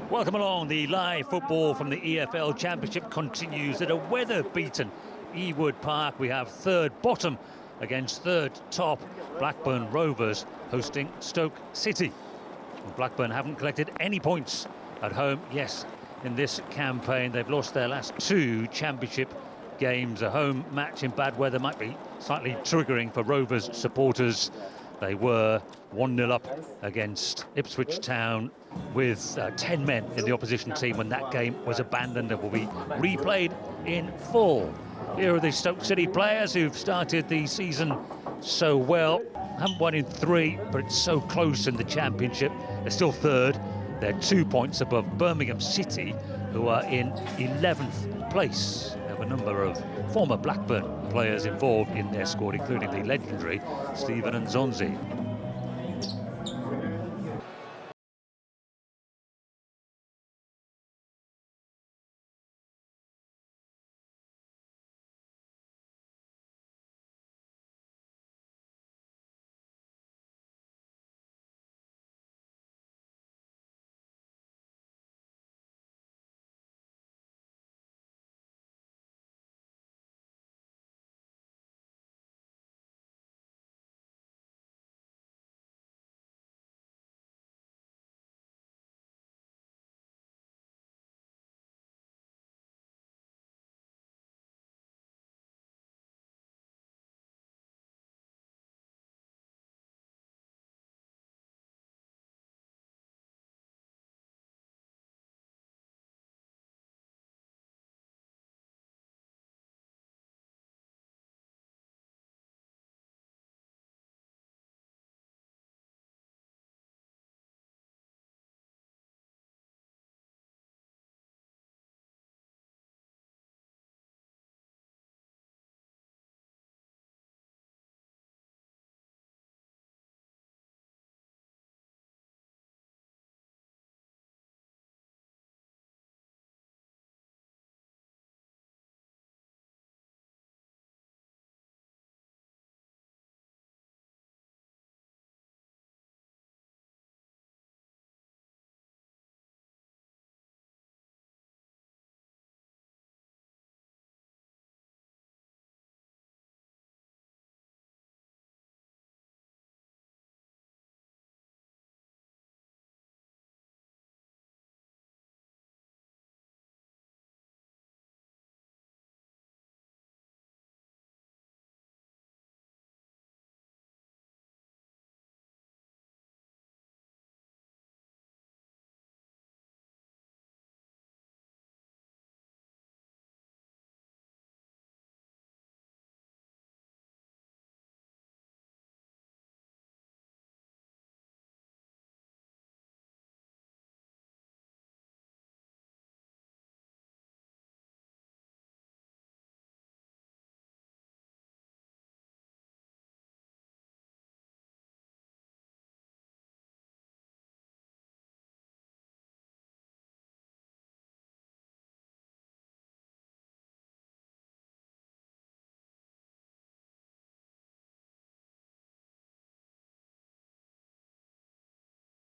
Welcome along. The live football from the EFL Championship continues at a weather-beaten Ewood Park. We have third bottom against third top. Blackburn Rovers hosting Stoke City. Well, Blackburn haven't collected any points at home, yes, in this campaign. They've lost their last two championship games. A home match in bad weather might be slightly triggering for Rovers supporters. They were 1-0 up against Ipswich Town with 10 men in the opposition team when that game was abandoned and will be replayed in full. Here are the Stoke City players who've started the season so well. Haven't won in 3, but it's so close in the Championship. They're still third. They're 2 points above Birmingham City, who are in 11th place. They have a number of former Blackburn players involved in their squad, including the legendary Stephen Nzonzi.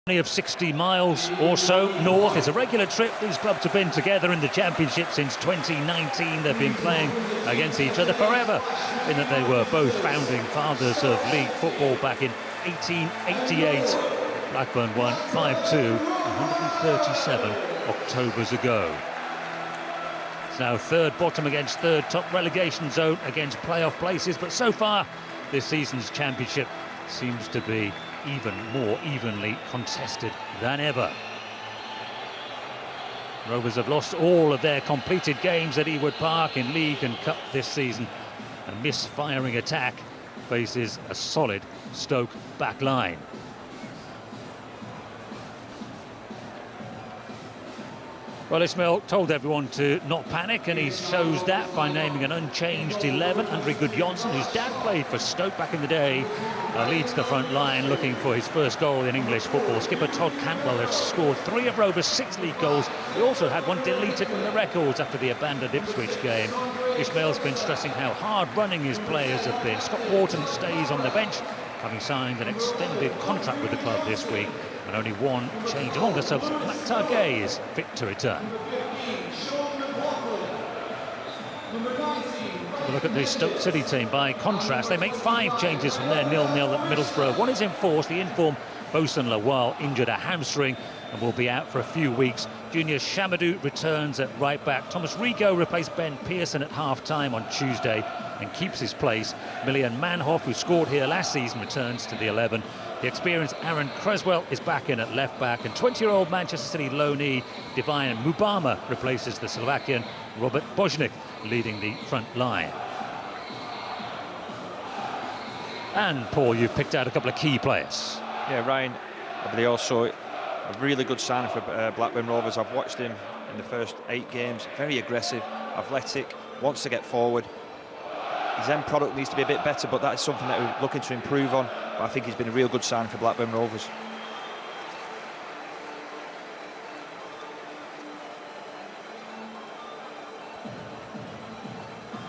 Of 60 miles or so north. It's a regular trip. These clubs have been together in the Championship since 2019. They've been playing against each other forever, in that they were both founding fathers of league football back in 1888. Blackburn won 5-2 137 Octobers ago. It's now third bottom against third top, relegation zone against playoff places, but so far this season's Championship seems to be even more evenly contested than ever. Rovers have lost all of their completed games at Ewood Park in League and Cup this season. A misfiring attack faces a solid Stoke back line. Well, Ismail told everyone to not panic, and he shows that by naming an unchanged 11. Andre Gudjonsson, whose dad played for Stoke back in the day, leads the front line looking for his first goal in English football. Skipper Todd Cantwell has scored 3 of Rovers' 6 league goals. He also had one deleted from the records after the abandoned Ipswich game. Ismail's been stressing how hard running his players have been. Scott Wharton stays on the bench, having signed an extended contract with the club this week. And only one change among the subs. Matchday is fit to return. Have a look at the Stoke City team. By contrast, they make 5 changes from their 0-0 at Middlesbrough. One is enforced. The informed Bosun Lawal injured a hamstring and will be out for a few weeks. Junior Shamadou returns at right back. Thomas Rigo replaced Ben Pearson at half-time on Tuesday and keeps his place. Milian Manhoff, who scored here last season, returns to the 11. The experienced Aaron Creswell is back in at left-back, and 20-year-old Manchester City loanee Divine Mubama replaces the Slovakian Robert Bojnik, leading the front line. And Paul, you've picked out a couple of key players. Yeah, Ryan, but also a really good signing for Blackburn Rovers. I've watched him in the first 8 games. Very aggressive, athletic, wants to get forward. His end product needs to be a bit better, but that's something that we're looking to improve on. But I think he's been a real good sign for Blackburn Rovers.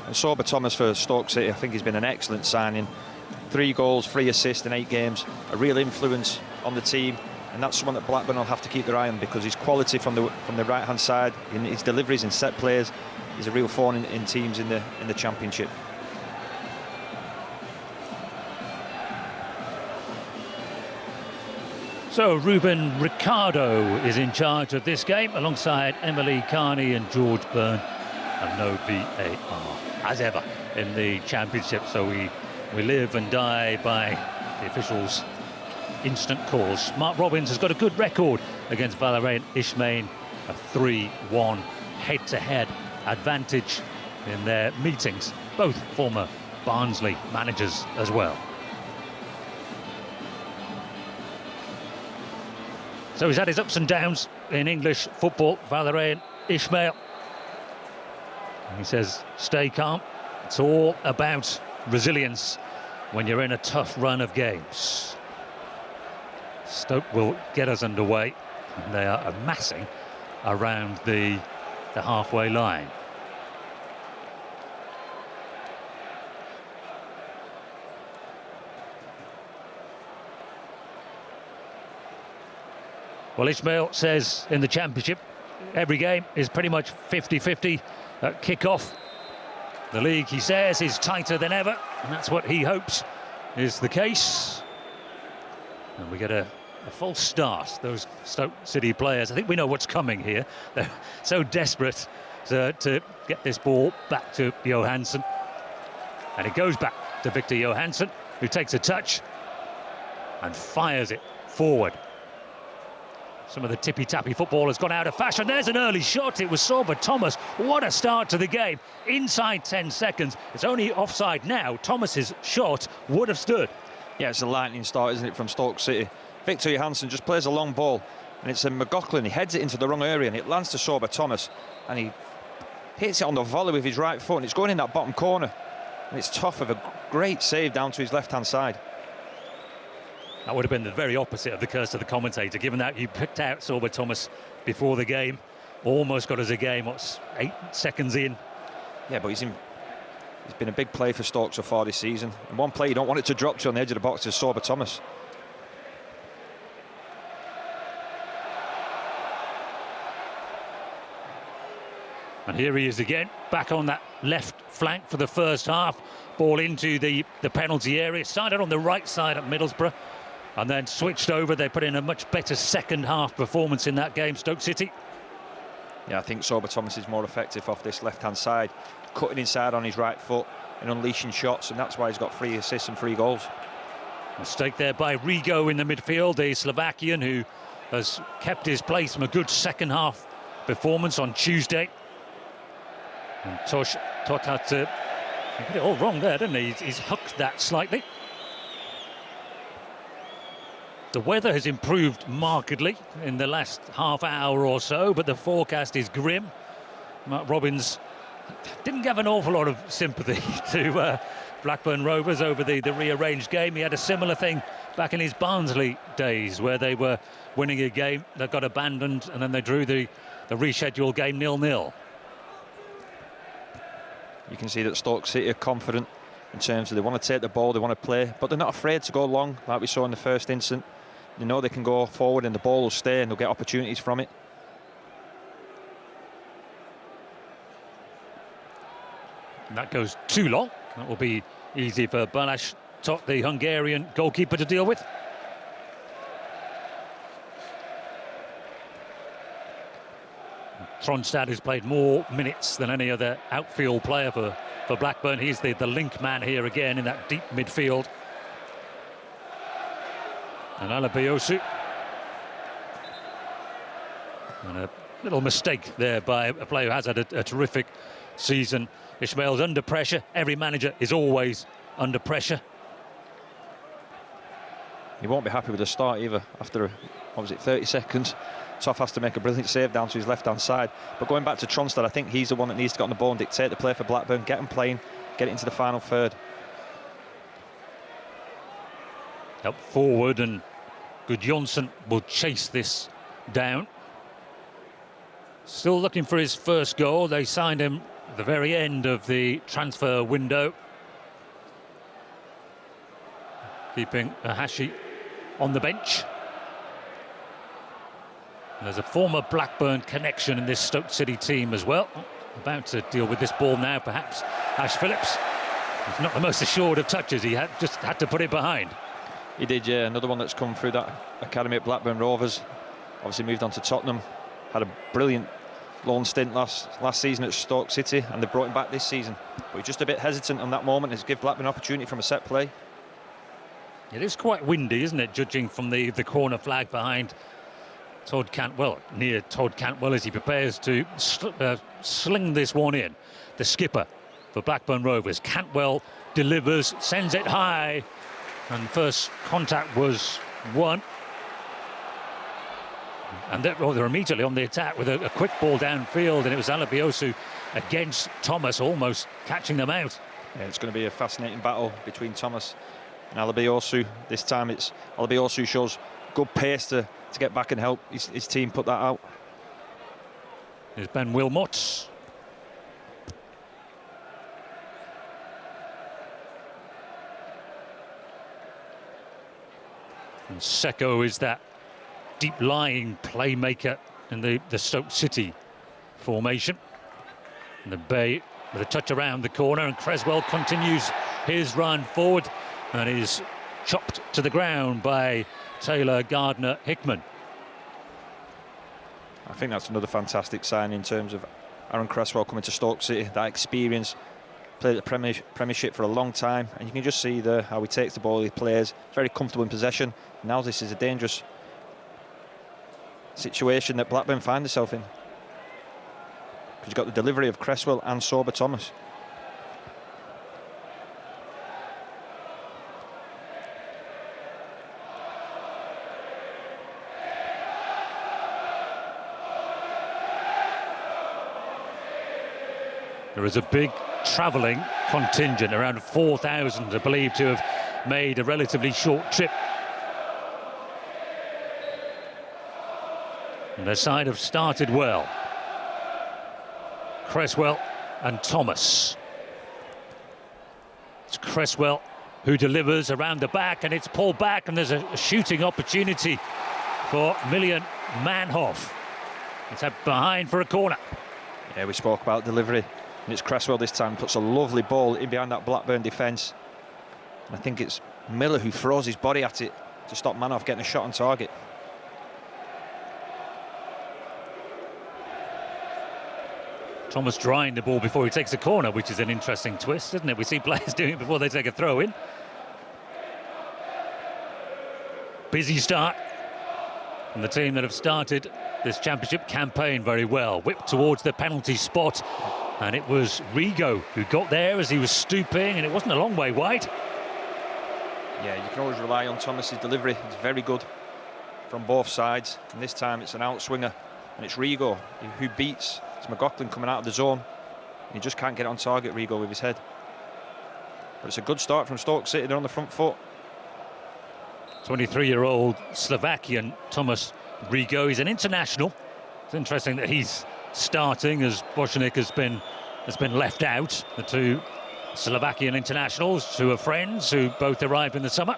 And Sorba Thomas for Stoke City, I think he's been an excellent signing. 3 goals, 3 assists in 8 games, a real influence on the team, and that's someone that Blackburn will have to keep their eye on, because his quality from the right-hand side, in his deliveries and set plays, is a real thorn in teams in the Championship. So Ruben Ricardo is in charge of this game alongside Emily Carney and George Byrne, and no VAR as ever in the Championship, so we live and die by the officials' instant calls. Mark Robins has got a good record against Valérien Ismaël, a 3-1 head-to-head advantage in their meetings, both former Barnsley managers as well. So he's had his ups and downs in English football, Valérien Ismaël. He says, stay calm. It's all about resilience when you're in a tough run of games. Stoke will get us underway, and they are amassing around the halfway line. Well, Ismaël says in the Championship, every game is pretty much 50-50 at kick-off. The league, he says, is tighter than ever, and that's what he hopes is the case. And we get a false start, those Stoke City players. I think we know what's coming here. They're so desperate to get this ball back to Johansson. And it goes back to Victor Johansson, who takes a touch and fires it forward. Some of the tippy-tappy football has gone out of fashion. There's an early shot. It was Sorba Thomas. What a start to the game. Inside 10 seconds. It's only offside now. Thomas's shot would have stood. Yeah, it's a lightning start, isn't it, from Stoke City. Victor Johansson just plays a long ball, and it's a McLaughlin. He heads it into the wrong area, and it lands to Sorba Thomas, and he hits it on the volley with his right foot, and it's going in that bottom corner. And it's tough of a great save down to his left-hand side. That would have been the very opposite of the curse of the commentator, given that you picked out Sorba Thomas before the game. Almost got us a game, what's 8 seconds in. Yeah, but he's been a big play for Stoke so far this season. And one play you don't want it to drop to on the edge of the box is Sorba Thomas. And here he is again, back on that left flank for the first half. Ball into the penalty area. Started on the right side at Middlesbrough and then switched over. They put in a much better second half performance in that game, Stoke City. Yeah, I think Sorba Thomas is more effective off this left-hand side, cutting inside on his right foot and unleashing shots, and that's why he's got 3 assists and 3 goals. Mistake there by Rigo in the midfield, the Slovakian who has kept his place from a good second half performance on Tuesday. And Tosh had to get it all wrong there, didn't he? He's hooked that slightly. The weather has improved markedly in the last half hour or so, but the forecast is grim. Mark Robins didn't give an awful lot of sympathy to Blackburn Rovers over the rearranged game. He had a similar thing back in his Barnsley days, where they were winning a game that got abandoned and then they drew the rescheduled game 0-0. You can see that Stoke City are confident in terms of they want to take the ball, they want to play, but they're not afraid to go long like we saw in the first incident. They know they can go forward and the ball will stay and they'll get opportunities from it. And that goes too long. That will be easy for Balázs, the Hungarian goalkeeper, to deal with. Tronstad has played more minutes than any other outfield player for Blackburn. He's the link man here again in that deep midfield. And Alabiosu. And a little mistake there by a player who has had a terrific season. Ismail's under pressure. Every manager is always under pressure. He won't be happy with the start either. After, what was it, 30 seconds, Toff has to make a brilliant save down to his left-hand side. But going back to Tronstad, I think he's the one that needs to get on the ball and dictate the play for Blackburn, get him playing, get it into the final third. Up forward, and Gudjonsson will chase this down. Still looking for his first goal. They signed him at the very end of the transfer window. Keeping Ahashi on the bench. And there's a former Blackburn connection in this Stoke City team as well. About to deal with this ball now, perhaps. Ash Phillips. He's not the most assured of touches. He just had to put it behind. He did, yeah. Another one that's come through that academy at Blackburn Rovers. Obviously moved on to Tottenham. Had a brilliant loan stint last season at Stoke City, and they brought him back this season. But he's just a bit hesitant on that moment. He's give Blackburn an opportunity from a set play. It is quite windy, isn't it, judging from the corner flag behind Todd Cantwell, near Todd Cantwell, as he prepares to sling this one in. The skipper for Blackburn Rovers. Cantwell delivers, sends it high, and first contact was won. And they're immediately on the attack with a quick ball downfield, and it was Alabiosu against Thomas, almost catching them out. Yeah, it's going to be a fascinating battle between Thomas and Alabiosu. This time it's Alabiosu shows good pace to get back and help his team put that out. There's Ben Wilmot. And Seko is that deep-lying playmaker in the Stoke City formation. And the Bay with a touch around the corner, and Cresswell continues his run forward and is chopped to the ground by Taylor Gardner-Hickman. I think that's another fantastic sign in terms of Aaron Cresswell coming to Stoke City. That experience, played at the Premiership for a long time, and you can just see there how he takes the ball, he plays, very comfortable in possession. Now this is a dangerous situation that Blackburn find themselves in, because you've got the delivery of Cresswell and Sober Thomas. There is a big travelling contingent, around 4,000 are believed to have made a relatively short trip. And their side have started well. Cresswell and Thomas. It's Cresswell who delivers around the back, and it's pulled back, and there's a shooting opportunity for Miljan Manhoff. It's out behind for a corner. Yeah, we spoke about delivery, and it's Cresswell this time, puts a lovely ball in behind that Blackburn defence. And I think it's Miller who throws his body at it to stop Manhoff getting a shot on target. Thomas drying the ball before he takes a corner, which is an interesting twist, isn't it? We see players doing it before they take a throw in. Busy start from the team that have started this championship campaign very well. Whipped towards the penalty spot, and it was Rigo who got there as he was stooping, and it wasn't a long way wide. Yeah, you can always rely on Thomas's delivery. It's very good from both sides, and this time it's an outswinger, and it's Rigo who beats. It's McLaughlin coming out of the zone. He just can't get it on target, Rigo, with his head. But it's a good start from Stoke City. They're on the front foot. 23-year-old Slovakian Thomas Rigo. He's an international. It's interesting that he's starting, as Bošeník has been left out. The two Slovakian internationals who are friends, who both arrived in the summer.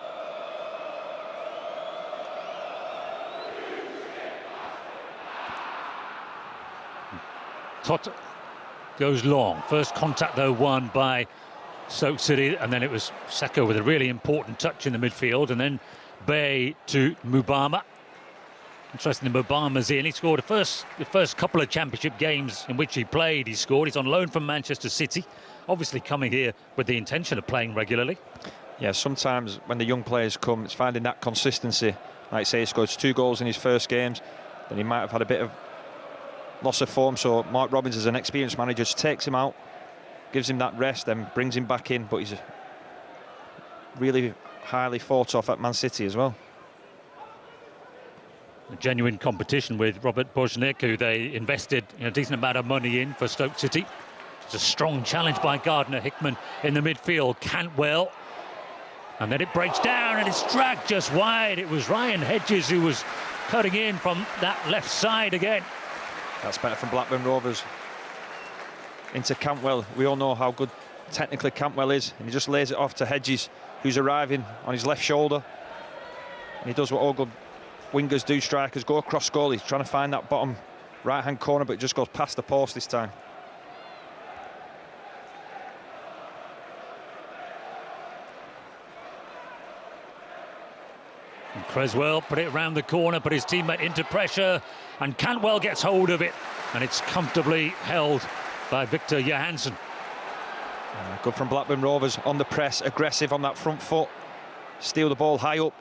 Tot goes long. First contact, though, won by Stoke City, and then it was Seko with a really important touch in the midfield, and then Bay to Mubama. Interesting, Mubama's in. He scored the first couple of championship games in which he played. He scored. He's on loan from Manchester City, obviously coming here with the intention of playing regularly. Yeah, sometimes when the young players come, it's finding that consistency. Like I say, he scored 2 goals in his first games, then he might have had a bit of loss of form. So Mark Robins, as an experienced manager, just takes him out, gives him that rest, then brings him back in. But he's really highly thought of at Man City as well. A genuine competition with Robert Bojnik, who they invested a decent amount of money in for Stoke City. It's a strong challenge by Gardner Hickman in the midfield. Cantwell, and then it breaks down and it's dragged just wide. It was Ryan Hedges who was cutting in from that left side again. That's better from Blackburn Rovers. Into Cantwell. We all know how good technically Cantwell is, and he just lays it off to Hedges, who's arriving on his left shoulder. And he does what all good wingers do, strikers, go across goal. He's trying to find that bottom right-hand corner, but it just goes past the post this time. And Creswell put it around the corner, put his teammate into pressure, and Cantwell gets hold of it, and it's comfortably held by Victor Johansson. Good from Blackburn Rovers on the press, aggressive on that front foot, steal the ball high up.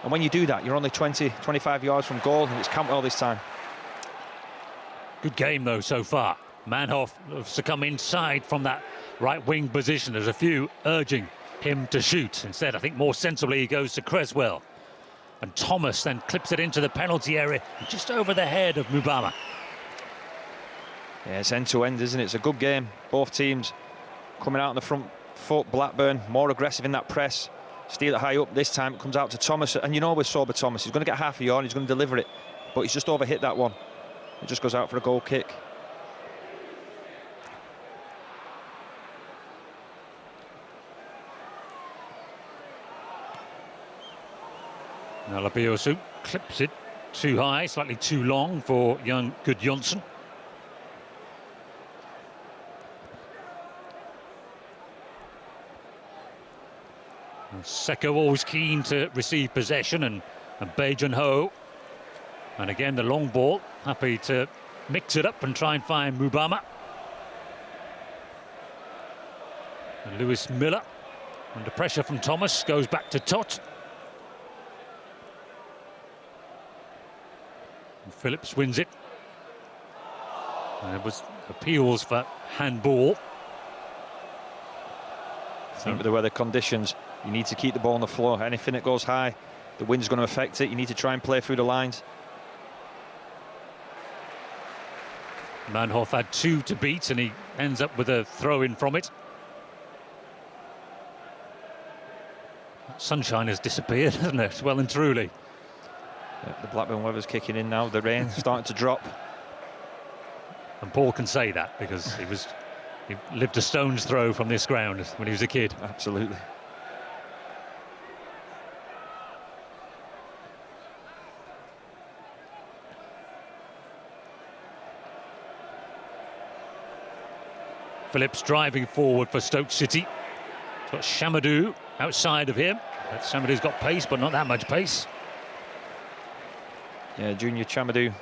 And when you do that, you're only 20-25 yards from goal, and it's Cantwell this time. Good game, though, so far. Manhoff has to come inside from that right wing position. There's a few urging him to shoot. Instead, I think more sensibly he goes to Creswell. And Thomas then clips it into the penalty area, just over the head of Mubama. Yeah, it's end-to-end, isn't it? It's a good game. Both teams coming out on the front foot. Blackburn more aggressive in that press. Steal it high up. This time it comes out to Thomas, and you know with Sober Thomas, he's going to get half a yard, he's going to deliver it, but he's just overhit that one. It just goes out for a goal kick. Now Labiosu clips it too high, slightly too long for young Gudjonsson. Seko always keen to receive possession, and Bajan Ho. And again, the long ball, happy to mix it up and try and find Mubama. And Lewis Miller, under pressure from Thomas, goes back to Tot. And Phillips wins it. And it was appeals for handball. I think with the weather conditions, you need to keep the ball on the floor. Anything that goes high, the wind's going to affect it. You need to try and play through the lines. Manhoff had 2 to beat, and he ends up with a throw-in from it. Sunshine has disappeared, hasn't it? Well and truly. Yeah, the Blackburn weather's kicking in now. The rain starting to drop. And Paul can say that because he lived a stone's throw from this ground when he was a kid. Absolutely. Phillips driving forward for Stoke City. It's got Chamadou outside of him. Chamadou's got pace, but not that much pace. Yeah, Junior Chamadou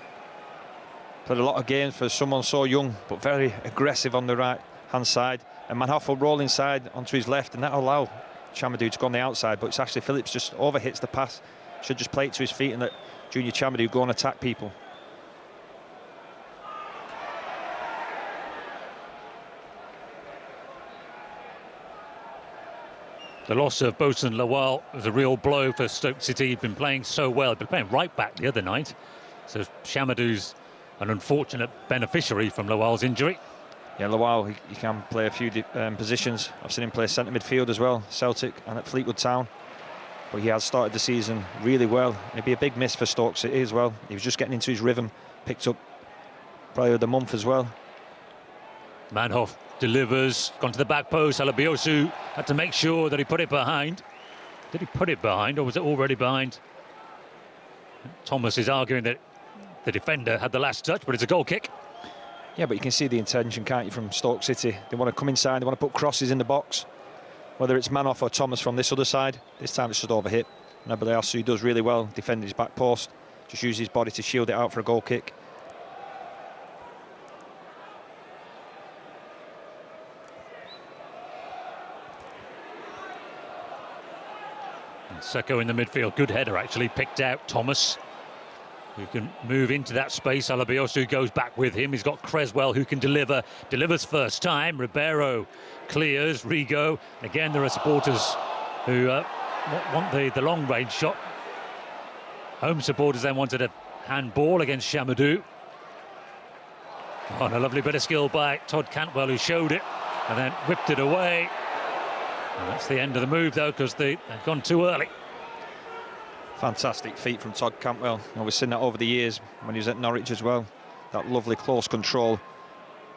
played a lot of games for someone so young, but very aggressive on the right-hand side. And Manhoff will roll inside onto his left, and that'll allow Chamadou to go on the outside. But it's actually Phillips just overhits the pass. Should just play it to his feet and let Junior Chamadou go and attack people. The loss of Bosun Lawal was a real blow for Stoke City. He'd been playing so well. He'd been playing right back the other night. So Chamadou's an unfortunate beneficiary from Lawal's injury. Yeah, Lawal, he can play a few positions. I've seen him play centre midfield as well, Celtic and at Fleetwood Town. But he has started the season really well. It'd be a big miss for Stoke City as well. He was just getting into his rhythm, picked up player of the month as well. Manhoff delivers, gone to the back post. Alabiosu had to make sure that he put it behind. Did he put it behind, or was it already behind? Thomas is arguing that the defender had the last touch, but it's a goal kick. Yeah, but you can see the intention, can't you, from Stoke City? They want to come inside, they want to put crosses in the box. Whether it's Manoff or Thomas from this other side, this time it's just overhit. Nabilayasu does really well, defending his back post. Just uses his body to shield it out for a goal kick. And Seko in the midfield, good header actually, picked out Thomas, who can move into that space. Alabiosu goes back with him. He's got Creswell who can deliver. Delivers first time. Ribeiro clears. Rigo. Again, there are supporters who want the long-range shot. Home supporters then wanted a handball against Chamadou. Oh, and a lovely bit of skill by Todd Cantwell, who showed it and then whipped it away. And that's the end of the move, though, because they've gone too early. Fantastic feat from Todd Cantwell. We've seen that over the years when he was at Norwich as well. That lovely close control.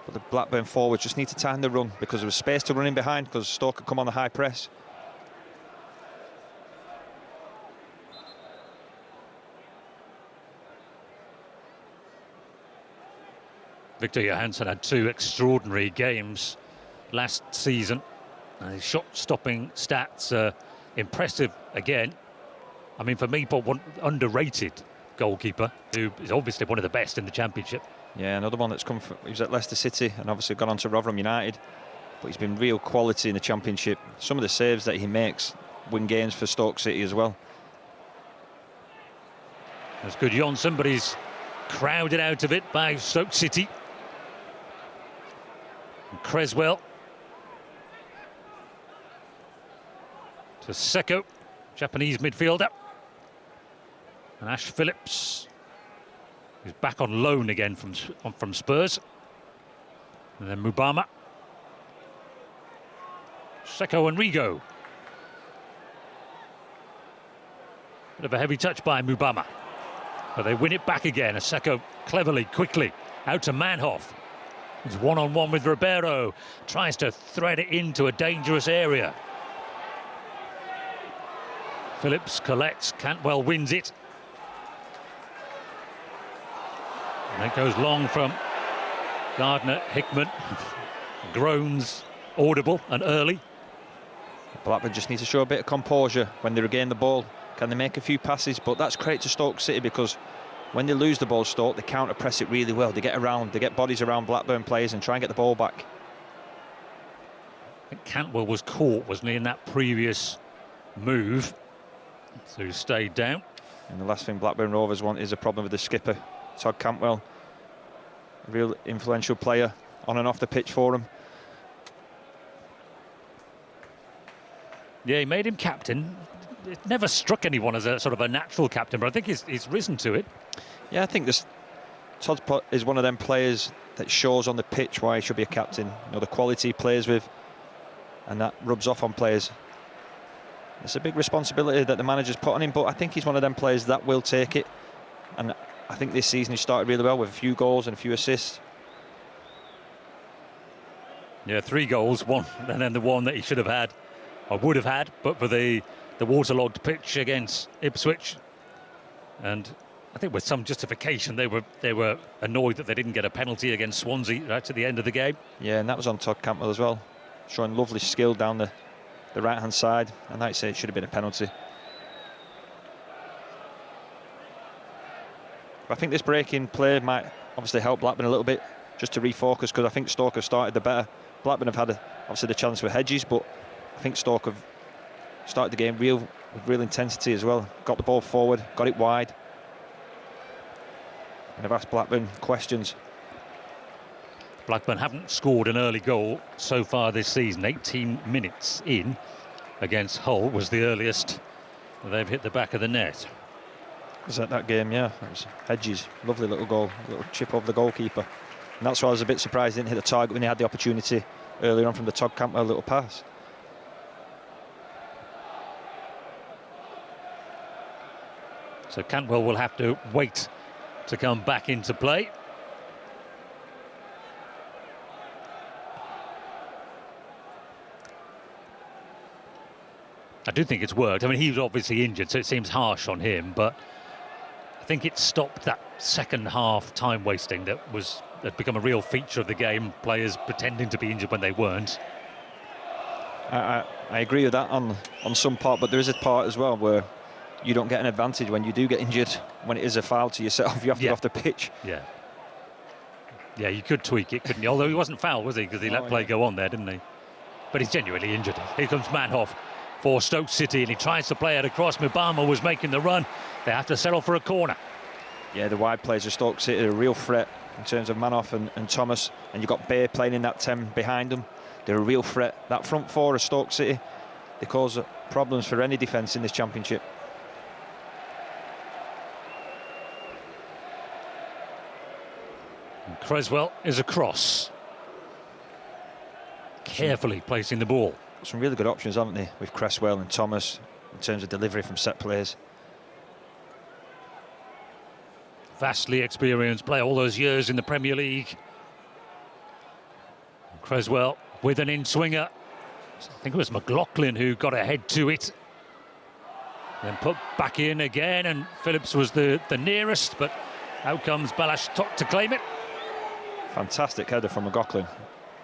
But the Blackburn forwards just need to tighten the run, because there was space to run in behind, because Stoke could come on the high press. Victor Johansson had 2 extraordinary games last season. His shot-stopping stats are impressive again. I mean, for me, but one underrated goalkeeper who is obviously one of the best in the Championship. Yeah, another one that's come from, he was at Leicester City and obviously gone on to Rotherham United, but he's been real quality in the Championship. Some of the saves that he makes win games for Stoke City as well. That's good Johnson, but he's crowded out of it by Stoke City. And Creswell to Seko, Japanese midfielder. And Ash Phillips, who's back on loan again from Spurs. And then Mubama. Seko and Rigo. Bit of a heavy touch by Mubama. But they win it back again. Seko cleverly, quickly, out to Manhoff. He's one-on-one with Ribeiro. Tries to thread it into a dangerous area. Phillips collects, Cantwell wins it. And it goes long from Gardner Hickman. Groans audible and early. Blackburn just need to show a bit of composure when they regain the ball. Can they make a few passes? But that's credit to Stoke City, because when they lose the ball, Stoke, they counter-press it really well. They get around, they get bodies around Blackburn players and try and get the ball back. I think Cantwell was caught, wasn't he, in that previous move. So he stayed down. And the last thing Blackburn Rovers want is a problem with the skipper, Todd Cantwell. A real influential player on and off the pitch for him. Yeah, he made him captain. It never struck anyone as a sort of a natural captain, but I think he's risen to it. Yeah, I think Todd is one of them players that shows on the pitch why he should be a captain. You know, the quality he plays with, and that rubs off on players. It's a big responsibility that the manager's put on him, but I think he's one of them players that will take it. And I think this season he started really well with a few goals and a few assists. Yeah, 3 goals, one, and then the one that he should have had, or would have had, but for the waterlogged pitch against Ipswich. And I think with some justification, they were annoyed that they didn't get a penalty against Swansea right to the end of the game. Yeah, and that was on Todd Cantwell as well, showing lovely skill down the right-hand side, and like I say, it should have been a penalty. But I think this break-in play might obviously help Blackburn a little bit, just to refocus, because I think Stoke have started the better. Blackburn have had obviously the chance for Hedges, but I think Stoke have started the game with real intensity as well. Got the ball forward, got it wide, and have asked Blackburn questions. Blackburn haven't scored an early goal so far this season. 18 minutes in against Hull was the earliest they've hit the back of the net. Was that game? Yeah, that was Hedges. Lovely little goal, little chip over the goalkeeper. And that's why I was a bit surprised he didn't hit the target when he had the opportunity earlier on from the Todd Cantwell little pass. So Cantwell will have to wait to come back into play. I do think it's worked. I mean, he was obviously injured, so it seems harsh on him, but I think it stopped that second half time wasting that was had become a real feature of the game, players pretending to be injured when they weren't. I agree with that on some part, but there is a part as well where you don't get an advantage when you do get injured. When it is a foul to yourself, you have to go off the pitch. Yeah, you could tweak it, couldn't you? Although he wasn't fouled, was he? Because he let play go on there, didn't he? But he's genuinely injured. Here comes Manhoff for Stoke City, and he tries to play it across. Mubama was making the run. They have to settle for a corner. Yeah, the wide players of Stoke City are a real threat in terms of Manhoff and Thomas, and you've got Bay playing in that 10 behind them. They're a real threat. That front four of Stoke City, they cause problems for any defence in this championship. And Creswell is across, carefully placing the ball. Some really good options, haven't they, with Creswell and Thomas in terms of delivery from set plays. Vastly experienced player, all those years in the Premier League. Creswell with an in-swinger. I think it was McLaughlin who got ahead to it. Then put back in again, and Phillips was the nearest, but out comes Balash to claim it. Fantastic header from McLaughlin.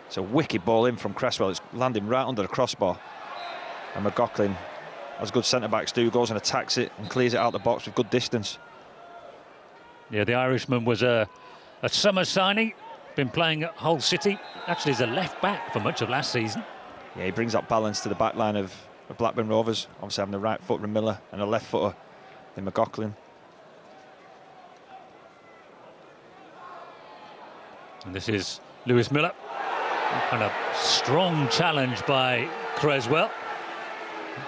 It's a wicked ball in from Creswell. It's landing right under the crossbar. And McLaughlin, as good centre-backs do, goes and attacks it and clears it out the box with good distance. Yeah, the Irishman was a summer signing. Been playing at Hull City. Actually, as a left-back for much of last season. Yeah, he brings that balance to the back line of Blackburn Rovers. Obviously having a right foot in Miller and a left footer in McLaughlin. And this is Lewis Miller. And a strong challenge by Creswell.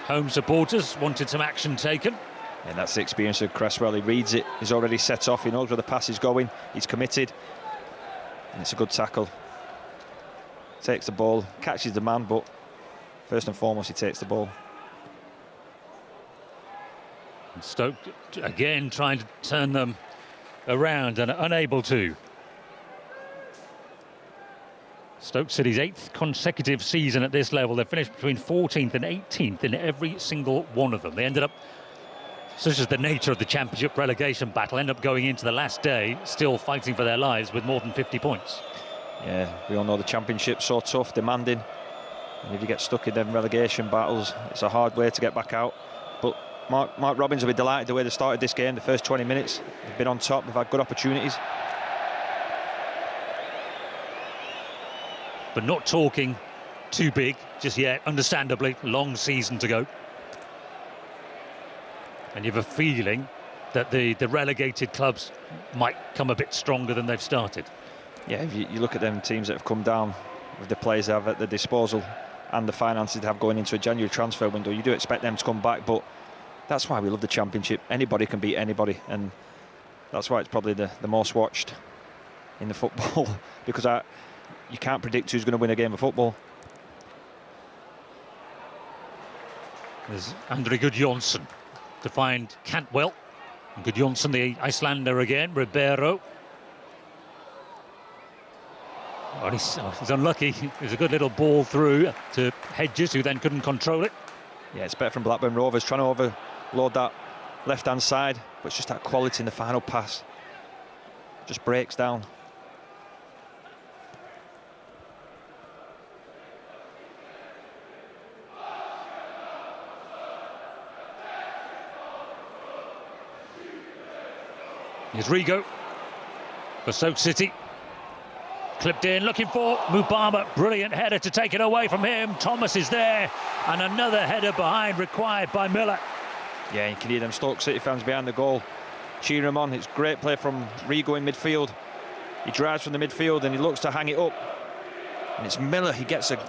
Home supporters wanted some action taken. And that's the experience of Creswell. He reads it, he's already set off, he knows where the pass is going, he's committed. And it's a good tackle. Takes the ball, catches the man, but first and foremost he takes the ball. And Stoke again trying to turn them around and unable to. Stoke City's 8th consecutive season at this level. They've finished between 14th and 18th in every single one of them. They ended up, such as the nature of the championship relegation battle, end up going into the last day still fighting for their lives with more than 50 points. Yeah, we all know the championship's so tough, demanding, and if you get stuck in them relegation battles, it's a hard way to get back out. But Mark Robins will be delighted the way they started this game. The first 20 minutes, they've been on top, they've had good opportunities. But not talking too big just yet, understandably. Long season to go. And you have a feeling that the relegated clubs might come a bit stronger than they've started. Yeah, if you look at them teams that have come down with the players they have at their disposal and the finances they have going into a January transfer window, you do expect them to come back. But that's why we love the championship. Anybody can beat anybody, and that's why it's probably the most watched in the football because you can't predict who's going to win a game of football. There's Andre Gudjonsson to find Cantwell. Gudjonsson, the Icelander again. Ribeiro. Oh, he's unlucky. It was a good little ball through to Hedges, who then couldn't control it. Yeah, it's better from Blackburn Rovers, trying to overload that left-hand side, but it's just that quality in the final pass. Just breaks down. Here's Rigo for Stoke City. Clipped in, looking for Mubama. Brilliant header to take it away from him. Thomas is there, and another header behind required by Miller. Yeah, you can hear them Stoke City fans behind the goal cheering him on. It's great play from Rigo in midfield. He drives from the midfield and he looks to hang it up. And it's Miller, he gets a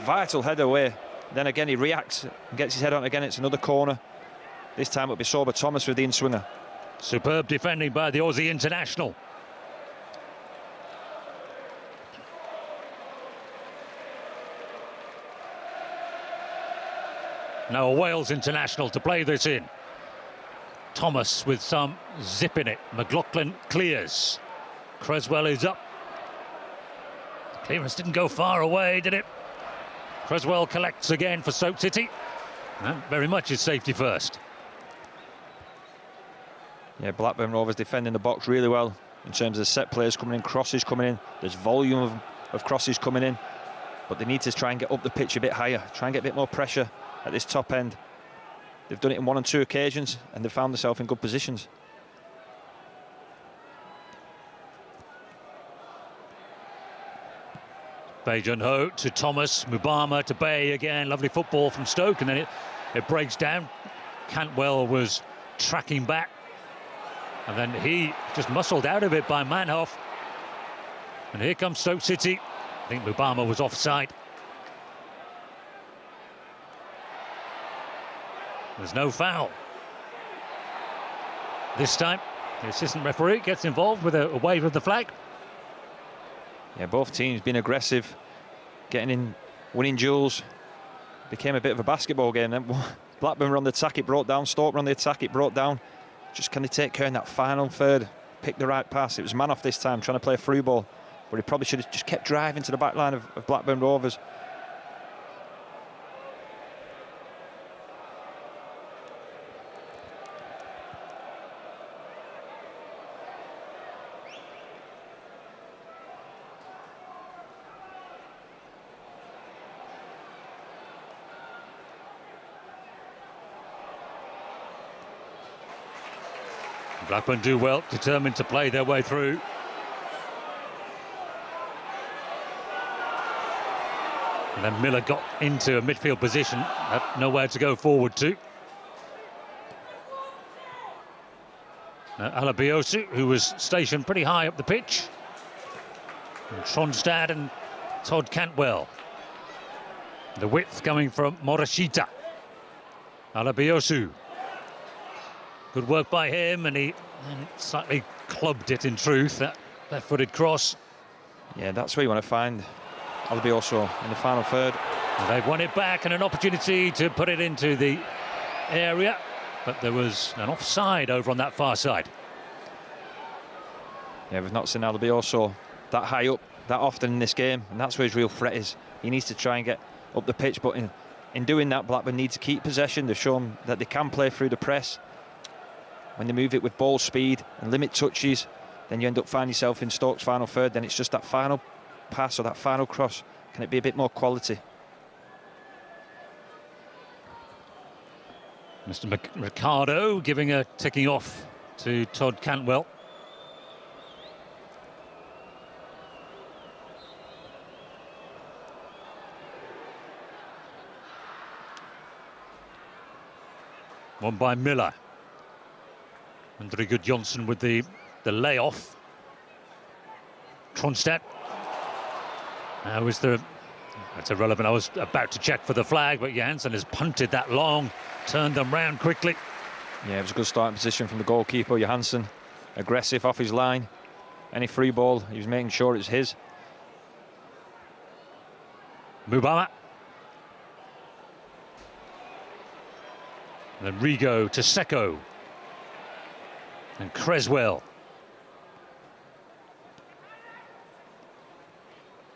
vital header away. Then again he reacts and gets his head on again. It's another corner. This time it'll be Sober Thomas with the in-swinger. Superb defending by the Aussie international. Now a Wales international to play this in. Thomas with some zip in it. McLaughlin clears. Creswell is up. The clearance didn't go far away, did it? Creswell collects again for Stoke City. And very much his safety first. Yeah, Blackburn Rovers defending the box really well. in terms of set players coming in, crosses coming in. There's volume of crosses coming in, but they need to try and get up the pitch a bit higher, try and get a bit more pressure at this top end. They've done it in 1 and 2 occasions, and they've found themselves in good positions. Bae Jun-ho to Thomas, Mubama to Bae again. Lovely football from Stoke, and then it breaks down. Cantwell was tracking back, and then he just muscled out of it by Manhoff. And here comes Stoke City. I think Mubama was offside. There's no foul. This time, the assistant referee gets involved with a wave of the flag. Yeah, both teams been aggressive, getting in, winning duels. Became a bit of a basketball game then. Blackburn were on the attack, it brought down. Stoke were on the attack, it brought down. Just can they take care in that final third? Pick the right pass. It was Manhoff this time, trying to play a through ball, but he probably should have just kept driving to the back line of Blackburn Rovers. Blackburn do well, determined to play their way through. And then Miller got into a midfield position, had nowhere to go forward to. Alabiosu, who was stationed pretty high up the pitch. And Tronstad and Todd Cantwell. The width coming from Morishita. Alabiosu. Good work by him, and he slightly clubbed it in truth, that left-footed cross. Yeah, that's where you want to find Alabiosu in the final third. And they've won it back and an opportunity to put it into the area, but there was an offside over on that far side. Yeah, we've not seen Alabiosu that high up that often in this game, and that's where his real threat is. He needs to try and get up the pitch, but in doing that, Blackburn need to keep possession. They've shown that they can play through the press. When they move it with ball speed and limit touches, then you end up finding yourself in Stoke's final third. Then it's just that final pass or that final cross. Can it be a bit more quality? Mr. Ricardo giving a ticking off to Todd Cantwell. One by Miller. And very good Johnson with the layoff. Tronstad. Now is there... That's irrelevant. I was about to check for the flag, but Johansson has punted that long, turned them round quickly. Yeah, it was a good starting position from the goalkeeper, Johansson. Aggressive off his line. Any free ball, he was making sure it's his. Mubama. And then Rigo to Seko. And Creswell.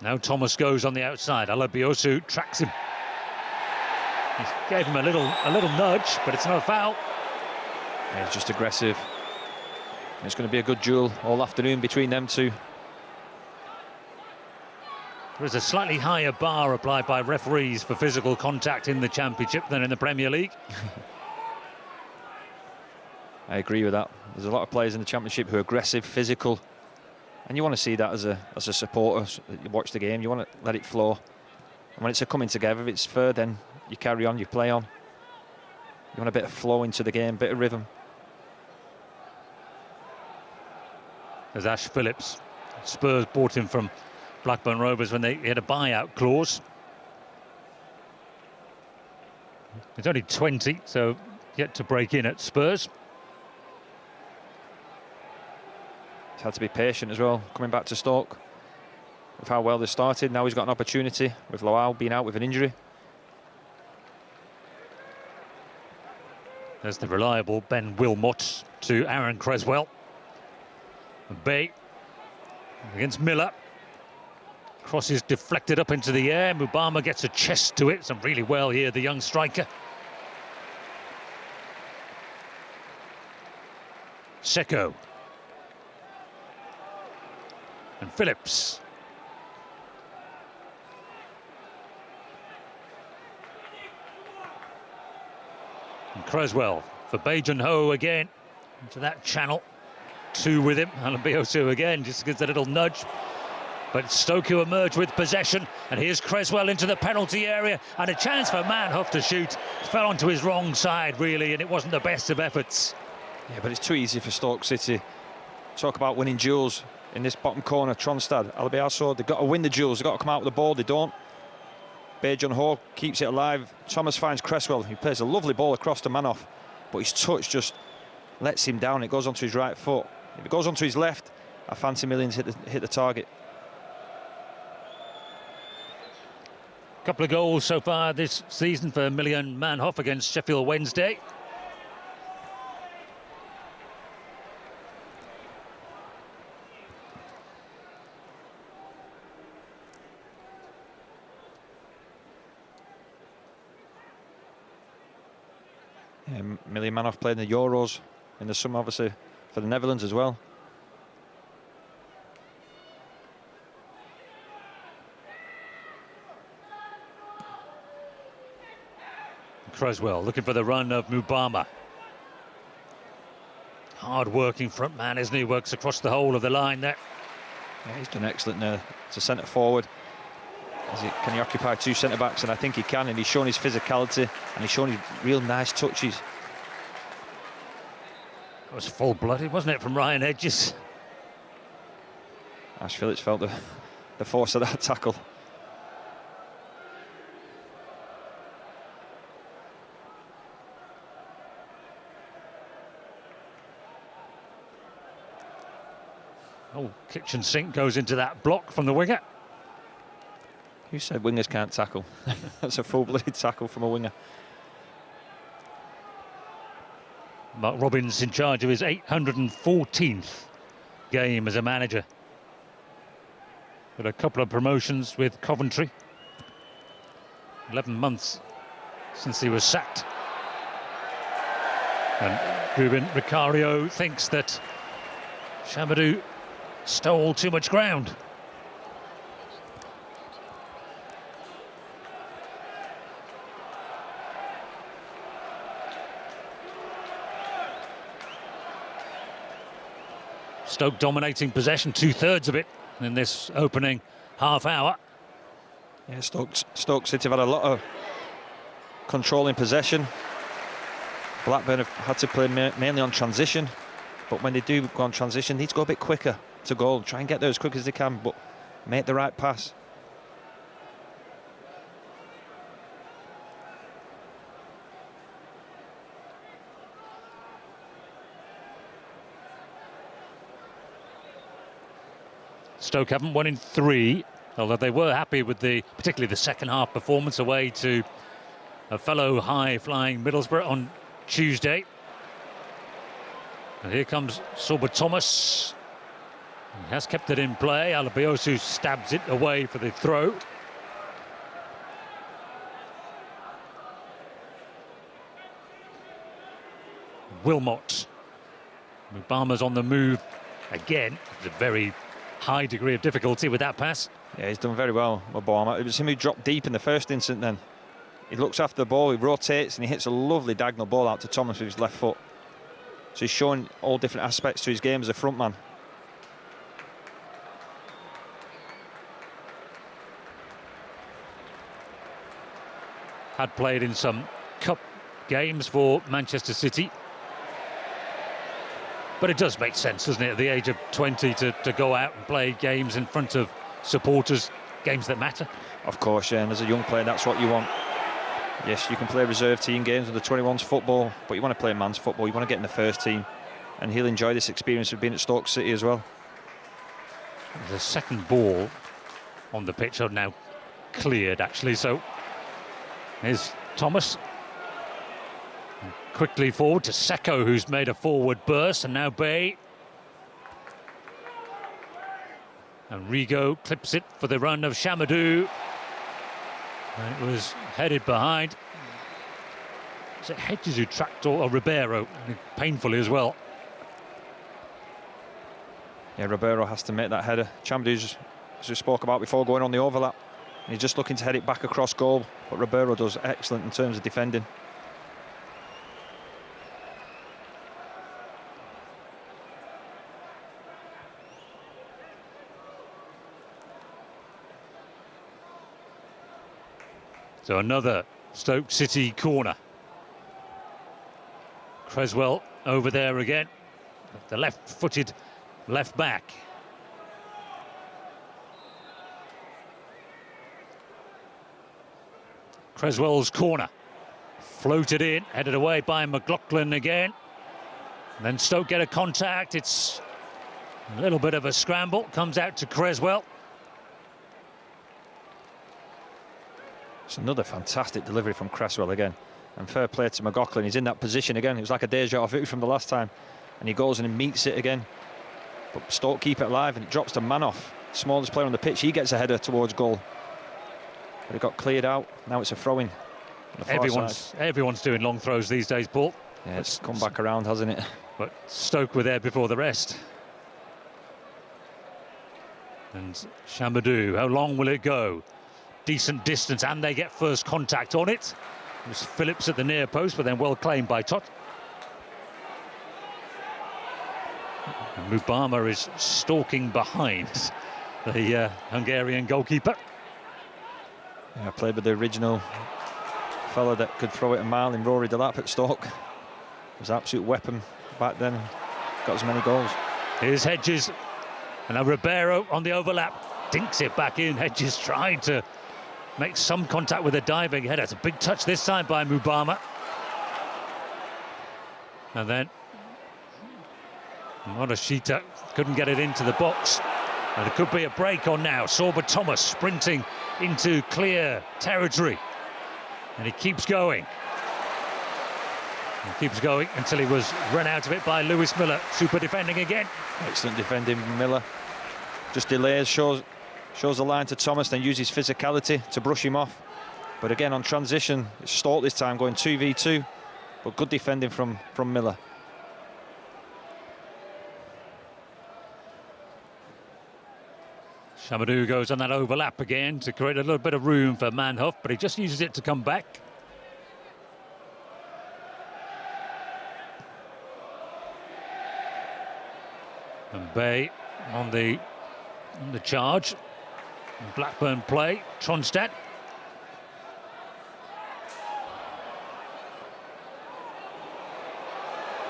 Now Thomas goes on the outside. Alabiosu tracks him. He gave him a little nudge, but it's not a foul. Yeah, he's just aggressive. It's going to be a good duel all afternoon between them two. There's a slightly higher bar applied by referees for physical contact in the Championship than in the Premier League. I agree with that. There's a lot of players in the Championship who are aggressive, physical, and you want to see that as a supporter. You watch the game, you want to let it flow. And when it's a coming together, if it's fair, then you carry on, you play on. You want a bit of flow into the game, bit of rhythm. There's Ash Phillips. Spurs bought him from Blackburn Rovers when they had a buyout clause. He's only 20, so yet to break in at Spurs. He's had to be patient as well, coming back to Stoke. With how well they started, now he's got an opportunity with Lowell being out with an injury. There's the reliable Ben Wilmot to Aaron Creswell. Bae against Miller. Cross is deflected up into the air. Mubama gets a chest to it. It's done really well here, the young striker. Seko. And Phillips. And Creswell for Bajan Ho again. Into that channel. 2 with him. Alabiosu again, just gives a little nudge. But Stoke who emerge with possession, and here's Creswell into the penalty area, and a chance for Manhoff to shoot. Fell onto his wrong side, really, and it wasn't the best of efforts. Yeah, but it's too easy for Stoke City. Talk about winning duels in this bottom corner. Tronstad, Alabiosu, they've got to win the duels. They've got to come out with the ball. They don't. Bajan Ho keeps it alive. Thomas finds Creswell. He plays a lovely ball across to Manhoff, but his touch just lets him down. It goes onto his right foot. If it goes onto his left, I fancy millions hit the target. Couple of goals so far this season for Millian Manhoff against Sheffield Wednesday. Yeah, Millian Manhoff played in the Euros in the summer, obviously, for the Netherlands as well. Creswell looking for the run of Mubama. Hard-working front man, isn't he? Works across the whole of the line there. Yeah, he's done excellent there. It's a centre forward. Can he occupy 2 centre backs? And I think he can. And he's shown his physicality, and he's shown his real nice touches. It was full-blooded, wasn't it, from Ryan Hedges? Ash Phillips felt the force of that tackle. Oh, kitchen sink goes into that block from the winger. Who said wingers can't tackle? That's a full-blooded tackle from a winger. Mark Robins in charge of his 814th game as a manager. With a couple of promotions with Coventry. 11 months since he was sacked. And Ruben Ricario thinks that Chamadou stole too much ground. Stoke dominating possession, 2/3 of it in this opening half hour. Yeah, Stoke City have had a lot of control in possession. Blackburn have had to play mainly on transition, but when they do go on transition, they need to go a bit quicker to goal. Try and get there as quick as they can, but make the right pass. Stoke haven't won in 3, although they were happy with particularly the second half performance away to a fellow high-flying Middlesbrough on Tuesday. And here comes Sorba Thomas. He has kept it in play. Alabiosu stabs it away for the throw. Wilmot. Mubama's on the move again. It's a very high degree of difficulty with that pass. Yeah, he's done very well, Mubama. It was him who dropped deep in the first instant then. He looks after the ball, he rotates, and he hits a lovely diagonal ball out to Thomas with his left foot. So he's showing all different aspects to his game as a front man. Had played in some cup games for Manchester City. But it does make sense, doesn't it, at the age of 20 to go out and play games in front of supporters, games that matter? Of course, yeah, and as a young player, that's what you want. Yes, you can play reserve team games with the 21s football, but you want to play man's football, you want to get in the first team. And he'll enjoy this experience of being at Stoke City as well. The second ball on the pitch are now cleared, actually, so here's Thomas. Quickly forward to Seko, who's made a forward burst, and now Bay. And Rigo clips it for the run of Chamadou. And it was headed behind. Is it Hedges who tracked or Ribeiro? Painfully as well. Yeah, Ribeiro has to make that header. Chambadu's, as we spoke about before, going on the overlap. And he's just looking to head it back across goal. But Ribeiro does excellent in terms of defending. So another Stoke City corner. Creswell over there again. The left-footed left back. Creswell's corner. Floated in, headed away by McLaughlin again. And then Stoke get a contact. It's a little bit of a scramble. Comes out to Creswell. It's another fantastic delivery from Creswell again. And fair play to McLaughlin. He's in that position again. It was like a deja vu from the last time. And he goes and he meets it again. But Stoke keep it alive and it drops to Manoff. Smallest player on the pitch. He gets a header towards goal. But it got cleared out. Now it's a throw-in. Everyone's doing long throws these days, Paul. Yeah, it's come back around, hasn't it? But Stoke were there before the rest. And Chambaudou, how long will it go? Decent distance, and they get first contact on it. It was Phillips at the near post, but then well claimed by Tot. And Mubama is stalking behind the Hungarian goalkeeper. Yeah, I played with the original fella that could throw it a mile in Rory Delap at Stoke. It was an absolute weapon back then. Got as many goals. Here's Hedges, and now Ribeiro on the overlap. Dinks it back in. Hedges tried to make some contact with a diving header. It's a big touch this time by Mubama. And then Morishita couldn't get it into the box. And there could be a break on now. Sorba Thomas sprinting into clear territory. And he keeps going. He keeps going until he was run out of it by Lewis Miller. Super defending again. Excellent defending, Miller. Just delays, shows the line to Thomas, then uses physicality to brush him off. But again, on transition, it's Stoke this time, going 2v2. But good defending from Miller. Chambaudou goes on that overlap again to create a little bit of room for Manhoff, but he just uses it to come back. And Bay on the charge. Blackburn play, Tronstad.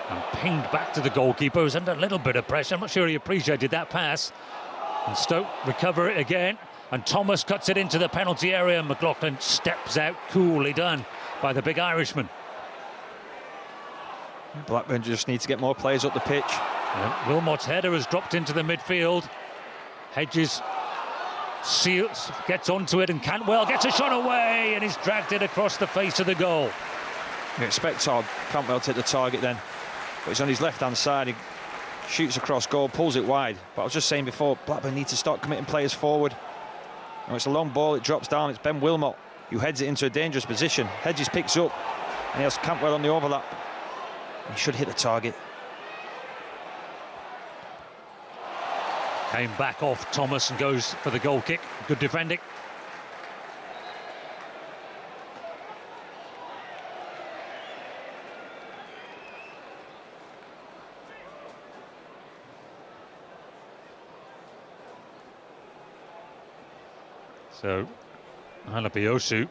And pinged back to the goalkeeper, who's under a little bit of pressure. I'm not sure he appreciated that pass. And Stoke recover it again, and Thomas cuts it into the penalty area. McLaughlin steps out, coolly done by the big Irishman. Blackburn just need to get more players up the pitch. Yeah, Wilmot's header has dropped into the midfield. Hedges seals, gets onto it, and Cantwell gets a shot away, and he's dragged it across the face of the goal. You expect Cantwell to hit the target then, but he's on his left-hand side. He shoots across goal, pulls it wide. But I was just saying before, Blackburn need to start committing players forward. Now it's a long ball, it drops down. It's Ben Wilmot who heads it into a dangerous position. Hedges picks up, and he has Cantwell on the overlap. He should hit the target. Came back off Thomas and goes for the goal kick. Good defending. So, Halapiosu,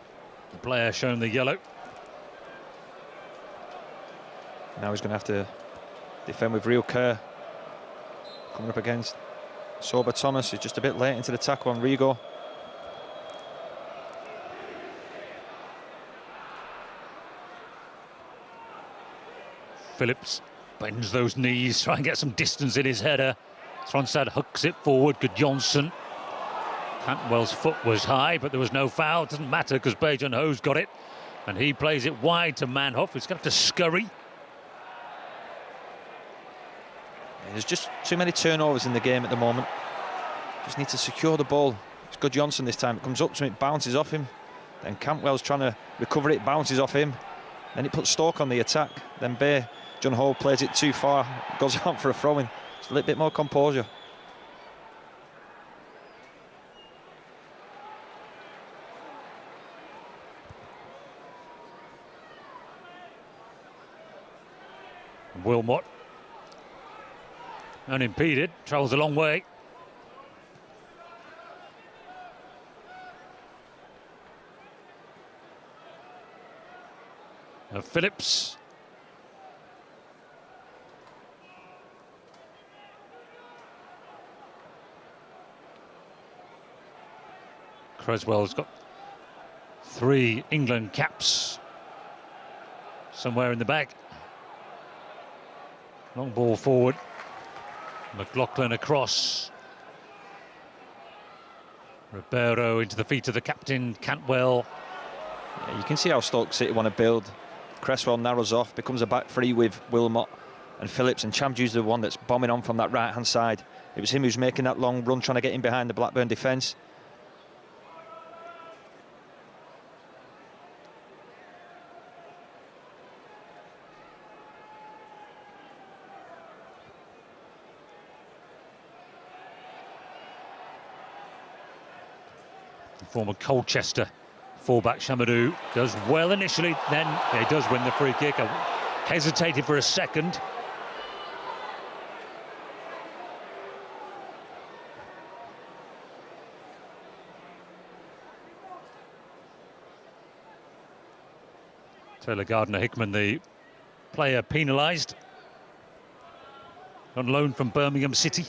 the player shown the yellow. Now he's going to have to defend with real care. Coming up against Sorba Thomas, who's just a bit late into the tackle on Rigo. Phillips bends those knees, try and get some distance in his header. Tronstad hooks it forward, Gudjonsson. Cantwell's foot was high, but there was no foul. It doesn't matter because Bajan Ho's got it. And he plays it wide to Manhoff, who's going to have to scurry. There's just too many turnovers in the game at the moment. Just need to secure the ball. It's Gudjonsson this time. It comes up to him, it bounces off him. Then Cantwell's trying to recover it, bounces off him. Then it puts Stoke on the attack. Then John Ho plays it too far, goes out for a throw-in. It's a little bit more composure. Wilmot, unimpeded, travels a long way. Now Phillips. Creswell's got 3 England caps somewhere in the bag. Long ball forward. McLaughlin across. Ribeiro into the feet of the captain, Cantwell. Yeah, you can see how Stoke City want to build. Cresswell narrows off, becomes a back three with Wilmot and Phillips, and Chamdew's the one that's bombing on from that right-hand side. It was him who's making that long run, trying to get in behind the Blackburn defence. Former Colchester fullback Chamadou does well initially, then he does win the free kick. Hesitated for a second. Taylor Gardner-Hickman, the player penalised, on loan from Birmingham City.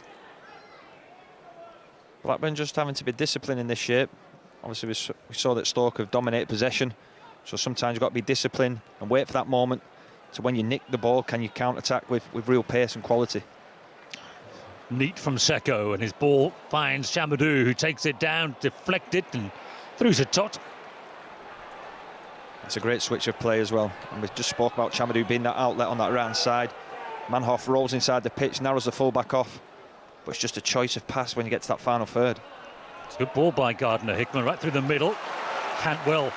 Blackburn just having to be disciplined in this shape. Obviously, we saw that Stoke have dominated possession, so sometimes you've got to be disciplined and wait for that moment. So when you nick the ball, can you counter-attack with real pace and quality? Neat from Seko, and his ball finds Chamadou, who takes it down, deflected, and through to Tot. It's a great switch of play as well. And we just spoke about Chamadou being that outlet on that right-hand side. Manhoff rolls inside the pitch, narrows the full-back off, but it's just a choice of pass when you get to that final third. It's a good ball by Gardner-Hickman, right through the middle. Cantwell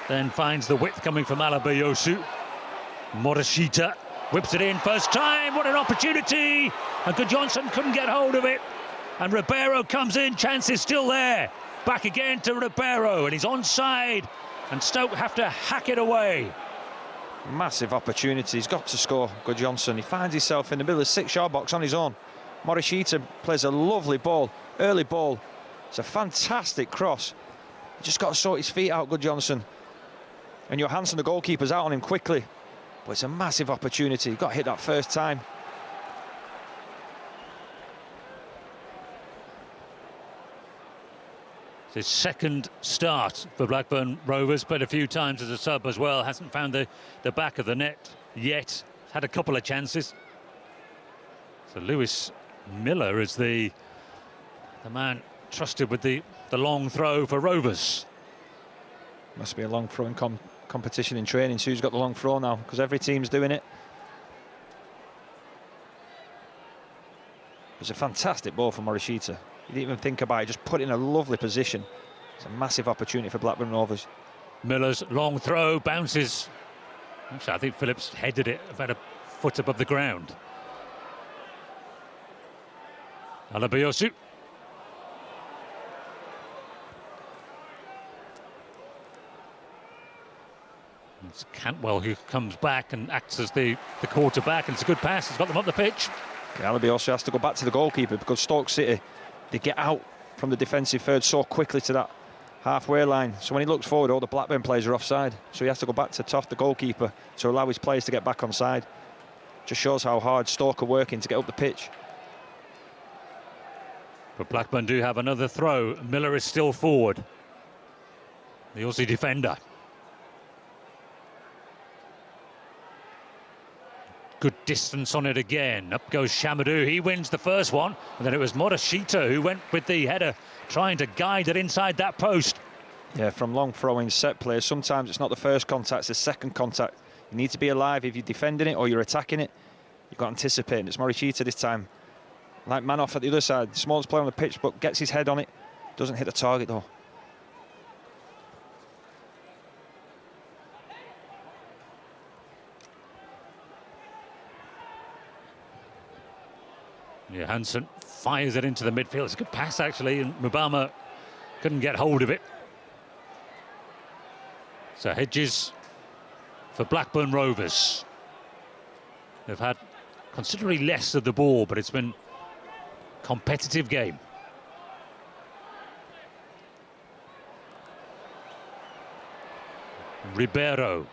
then finds the width coming from Alabayosu. Morishita whips it in first time. What an opportunity! And Gudjonsson couldn't get hold of it. And Ribeiro comes in, chance is still there. Back again to Ribeiro, and he's onside. And Stoke have to hack it away. Massive opportunity. He's got to score, Gudjonsson. He finds himself in the middle of the 6-yard box on his own. Morishita plays a lovely ball, early ball. It's a fantastic cross. He just got to sort his feet out, Gudjonsson. And Johansson, the goalkeeper's out on him quickly. But it's a massive opportunity. He got hit that first time. It's his second start for Blackburn Rovers, played a few times as a sub as well. Hasn't found the back of the net yet. Had a couple of chances. So Lewis Miller is the man trusted with the long throw for Rovers. Must be a long throwing competition in training. So who's got the long throw now? Because every team's doing it. It's a fantastic ball from Morishita. You didn't even think about it, just put it in a lovely position. It's a massive opportunity for Blackburn Rovers. Miller's long throw bounces. Actually, I think Phillips headed it about a foot above the ground. Alabayosu. It's Cantwell who comes back and acts as the quarterback, and it's a good pass. He's got them up the pitch. Alabayosu has to go back to the goalkeeper because Stoke City, they get out from the defensive third so quickly to that halfway line. So when he looks forward, all the Blackburn players are offside. So he has to go back to Toft, the goalkeeper, to allow his players to get back on side. Just shows how hard Stoke are working to get up the pitch. But Blackburn do have another throw. Miller is still forward. The Aussie defender. Good distance on it again. Up goes Chamadou. He wins the first one. And then it was Morishita who went with the header, trying to guide it inside that post. Yeah, from long throwing set players, sometimes it's not the first contact, it's the second contact. You need to be alive if you're defending it or you're attacking it. You've got to anticipate. And it's Morishita this time. Like Manhoff at the other side. Smallest player on the pitch, but gets his head on it. Doesn't hit the target, though. Johansson fires it into the midfield. It's a good pass, actually, and Mubama couldn't get hold of it. So Hedges for Blackburn Rovers. They've had considerably less of the ball, but it's been competitive game. Ribeiro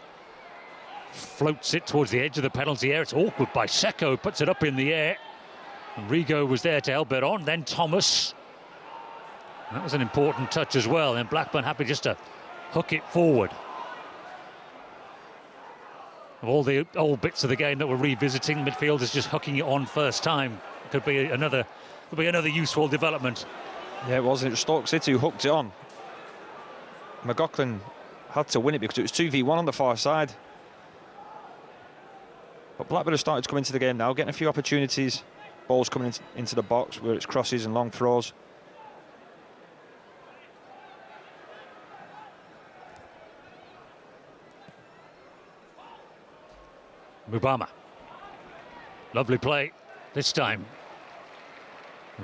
floats it towards the edge of the penalty area. It's awkward by Seko, puts it up in the air. And Rigo was there to help it on. Then Thomas. That was an important touch as well. And Blackburn happy just to hook it forward. Of all the old bits of the game that we're revisiting, midfielders just hooking it on first time could be another useful development. Yeah, it wasn't. It was Stoke City who hooked it on. McLaughlin had to win it because it was 2v1 on the far side. But Blackburn have started to come into the game now, getting a few opportunities. Balls coming into the box where it's crosses and long throws. Mubama. Lovely play this time.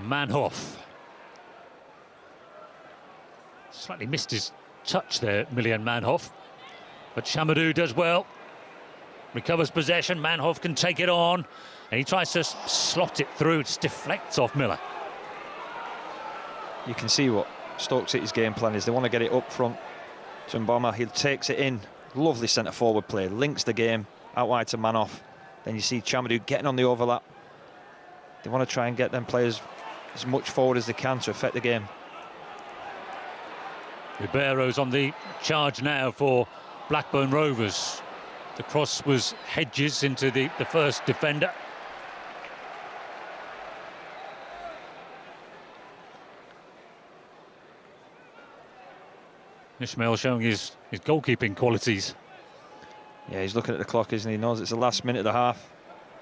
Manhoff. Slightly missed his touch there, Milian Manhoff. But Chamadou does well. Recovers possession. Manhoff can take it on. And he tries to slot it through. It deflects off Miller. You can see what Stoke City's game plan is. They want to get it up front to Mbama. He takes it in. Lovely centre forward play. Links the game out wide to Manhoff. Then you see Chamadou getting on the overlap. They want to try and get them players as much forward as they can to affect the game. Ribeiro's on the charge now for Blackburn Rovers. The cross was Hedges into the first defender. Ishmael showing his goalkeeping qualities. Yeah, he's looking at the clock, isn't he? He knows it's the last minute of the half.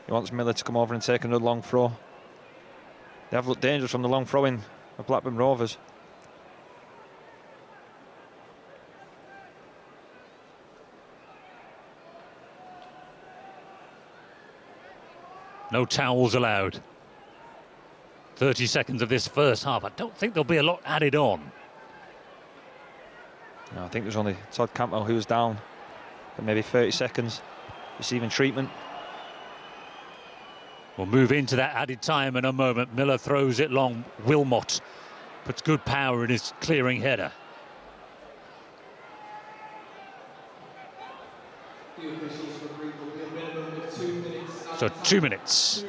He wants Miller to come over and take another long throw. They have looked dangerous from the long throw in of Blackburn Rovers. No towels allowed. 30 seconds of this first half. I don't think there'll be a lot added on. No, I think there's only Todd Campbell who was down for maybe 30 seconds, receiving treatment. We'll move into that added time in a moment. Miller throws it long. Wilmot puts good power in his clearing header. So 2 minutes.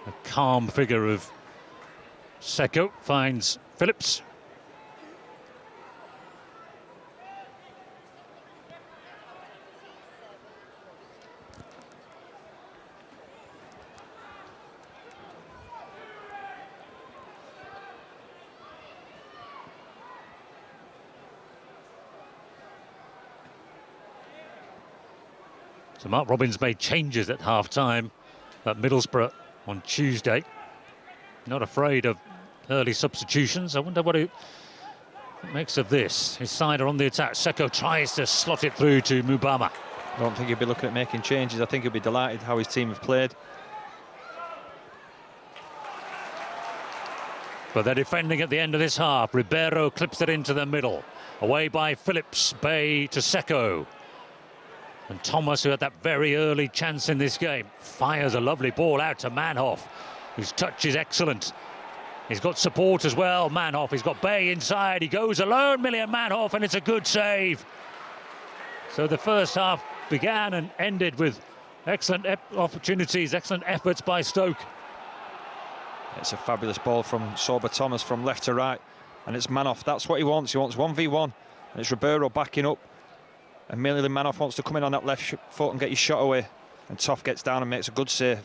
A calm figure of Seko finds Phillips. So Mark Robins made changes at half-time at Middlesbrough on Tuesday. Not afraid of early substitutions. I wonder what he makes of this. His side are on the attack. Seko tries to slot it through to Mubama. I don't think he'll be looking at making changes. I think he'll be delighted how his team have played. But they're defending at the end of this half. Ribeiro clips it into the middle. Away by Phillips. Bay to Seko. And Thomas, who had that very early chance in this game, fires a lovely ball out to Manhoff, whose touch is excellent. He's got support as well, Manhoff. He's got Bay inside. He goes alone, Milian Manhoff, and it's a good save. So the first half began and ended with excellent opportunities, excellent efforts by Stoke. It's a fabulous ball from Sober Thomas from left to right. And it's Manhoff. That's what he wants. He wants 1v1. And it's Ribeiro backing up. And Milian Manhoff wants to come in on that left foot and get his shot away. And Toff gets down and makes a good save.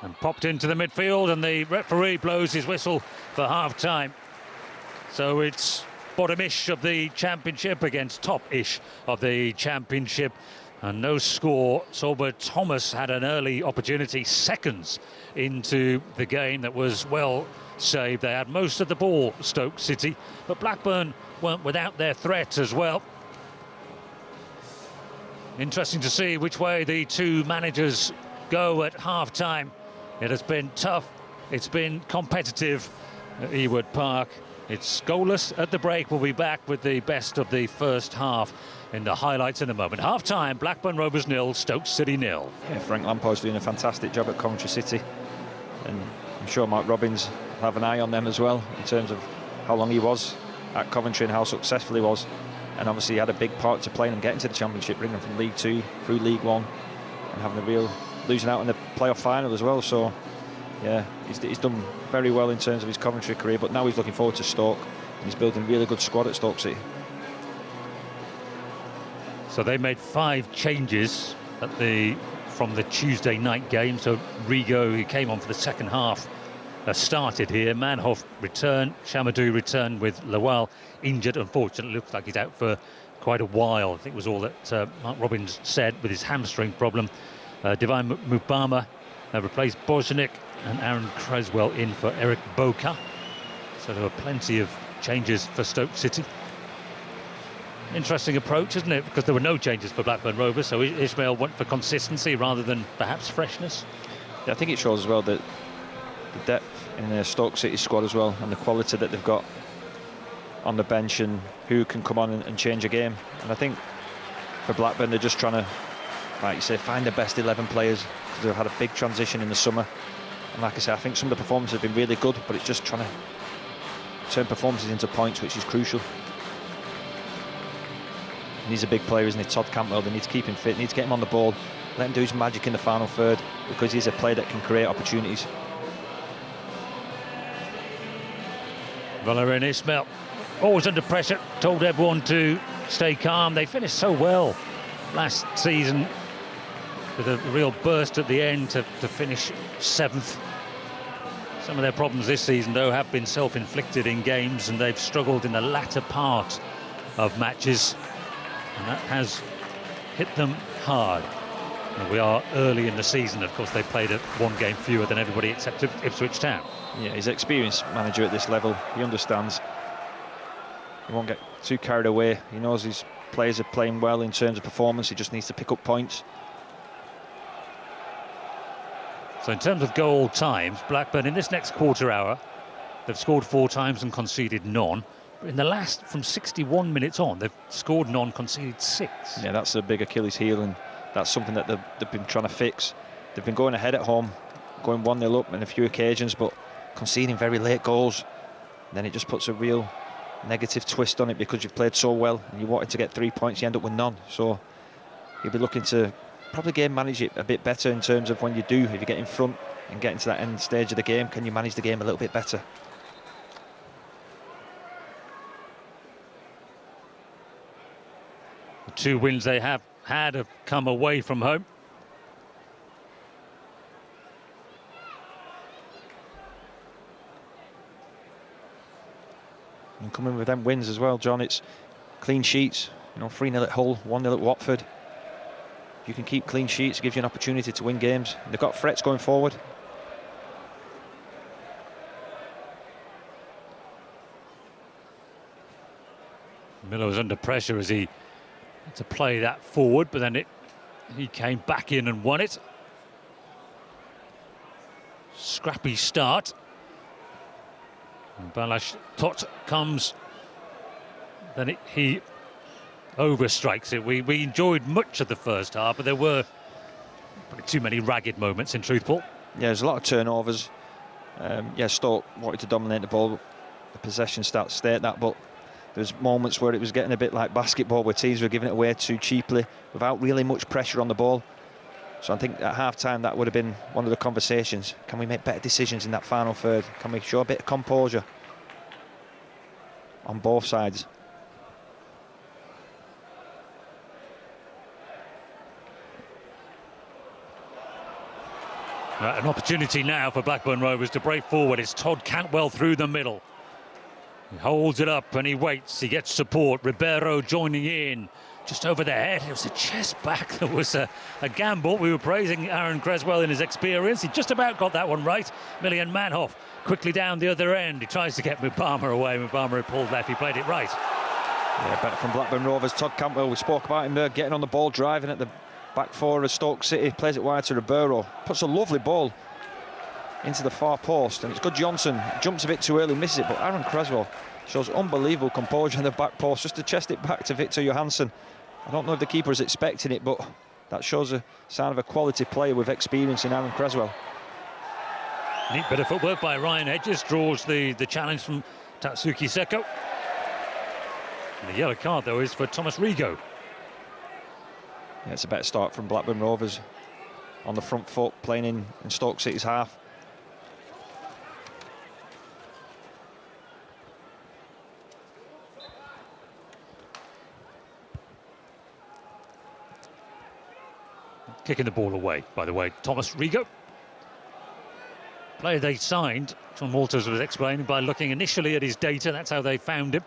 And popped into the midfield, and the referee blows his whistle for half-time. So it's bottom-ish of the championship against top-ish of the championship. And no score. Sober Thomas had an early opportunity seconds into the game that was well save. They had most of the ball, Stoke City, but Blackburn weren't without their threat as well. Interesting to see which way the two managers go at half-time. It has been tough, it's been competitive at Ewood Park. It's goalless at the break. We'll be back with the best of the first half in the highlights in a moment. Half-time, Blackburn Rovers 0, Stoke City 0. Yeah, Frank Lampard's doing a fantastic job at Coventry City, and I'm sure Mark Robins will have an eye on them as well in terms of how long he was at Coventry and how successful he was. And obviously he had a big part to play in getting to the Championship, bringing them from League 2 through League 1 and having a real losing out in the playoff final as well. So yeah, he's done very well in terms of his Coventry career, but now he's looking forward to Stoke, and he's building a really good squad at Stoke City. So they made 5 changes from the Tuesday night game. So Rigo, who came on for the second half, started here. Manhoff returned, Chamadou returned with Lawal injured. Unfortunately, looks like he's out for quite a while. I think was all that Mark Robins said with his hamstring problem. Divine Mubama replaced Bozanic, and Aaron Creswell in for Eric Boca. So there were plenty of changes for Stoke City. Interesting approach, isn't it? Because there were no changes for Blackburn Rovers, so Ismail went for consistency rather than perhaps freshness. Yeah, I think it shows as well that the depth in the Stoke City squad as well, and the quality that they've got on the bench, and who can come on and change a game. And I think for Blackburn, they're just trying to, like you say, find the best 11 players, because they've had a big transition in the summer. And like I say, I think some of the performances have been really good, but it's just trying to turn performances into points, which is crucial. And he's a big player, isn't he? Todd Cantwell, they need to keep him fit, need to get him on the ball, let him do his magic in the final third, because he's a player that can create opportunities. Valérien Ismail, always under pressure, told everyone to stay calm. They finished so well last season, with a real burst at the end to finish 7th. Some of their problems this season, though, have been self-inflicted in games, and they've struggled in the latter part of matches, and that has hit them hard. And we are early in the season. Of course, they played at 1 game fewer than everybody except Ipswich Town. Yeah, he's an experienced manager at this level. He understands. He won't get too carried away. He knows his players are playing well in terms of performance. He just needs to pick up points. So in terms of goal times, Blackburn in this next quarter hour, they've scored 4 times and conceded none. But in the last, from 61 minutes on, they've scored none, conceded 6. Yeah, that's a big Achilles heel, and that's something that they've been trying to fix. They've been going ahead at home, going 1-0 up on a few occasions, but conceding very late goals. And then it just puts a real negative twist on it, because you've played so well and you wanted to get 3 points, you end up with none. So you'll be looking to probably game manage it a bit better in terms of when you do, if you get in front and get into that end stage of the game, can you manage the game a little bit better? The 2 wins they have had have come away from home. And coming with them wins as well, John, it's clean sheets. You know, 3-0 at Hull, 1-0 at Watford. You can keep clean sheets, it gives you an opportunity to win games. They've got threats going forward. Miller was under pressure as he had to play that forward, but then he came back in and won it. Scrappy start. And Balash Tot comes, then he overstrikes it. We enjoyed much of the first half, but there were probably too many ragged moments in truth, Paul. Yeah, there's a lot of turnovers. Yeah, Stoke wanted to dominate the ball. The possession stats state that, but there's moments where it was getting a bit like basketball, where teams were giving it away too cheaply without really much pressure on the ball. So I think at half-time that would have been one of the conversations. Can we make better decisions in that final third? Can we show a bit of composure on both sides? An opportunity now for Blackburn Rovers to break forward. It's Todd Cantwell through the middle. He holds it up and he waits. He gets support. Ribeiro joining in. just over their head. It was a chest back. There was a gamble. We were praising Aaron Creswell in his experience. He just about got that one right. Millian Manhoff quickly down the other end. He tries to get Mubama away. Mubama had pulled left. He played it right. Yeah, better from Blackburn Rovers. Todd Cantwell, we spoke about him there, getting on the ball, driving at the back four of Stoke City. Plays it wide to Ribeiro. Puts a lovely ball into the far post. And it's good Johnson. Jumps a bit too early, misses it. But Aaron Creswell shows unbelievable composure in the back post, just to chest it back to Victor Johansson. I don't know if the keeper is expecting it, but that shows a sign of a quality player with experience in Aaron Creswell. Neat bit of footwork by Ryan Hedges, draws the challenge from Tatsuki Seko. And the yellow card, though, is for Thomas Rigo. Yeah, it's a better start from Blackburn Rovers. On the front foot, playing in Stoke City's half. Kicking the ball away, by the way, Thomas Rigo. Player they signed, John Walters was explaining, by looking initially at his data. That's how they found him.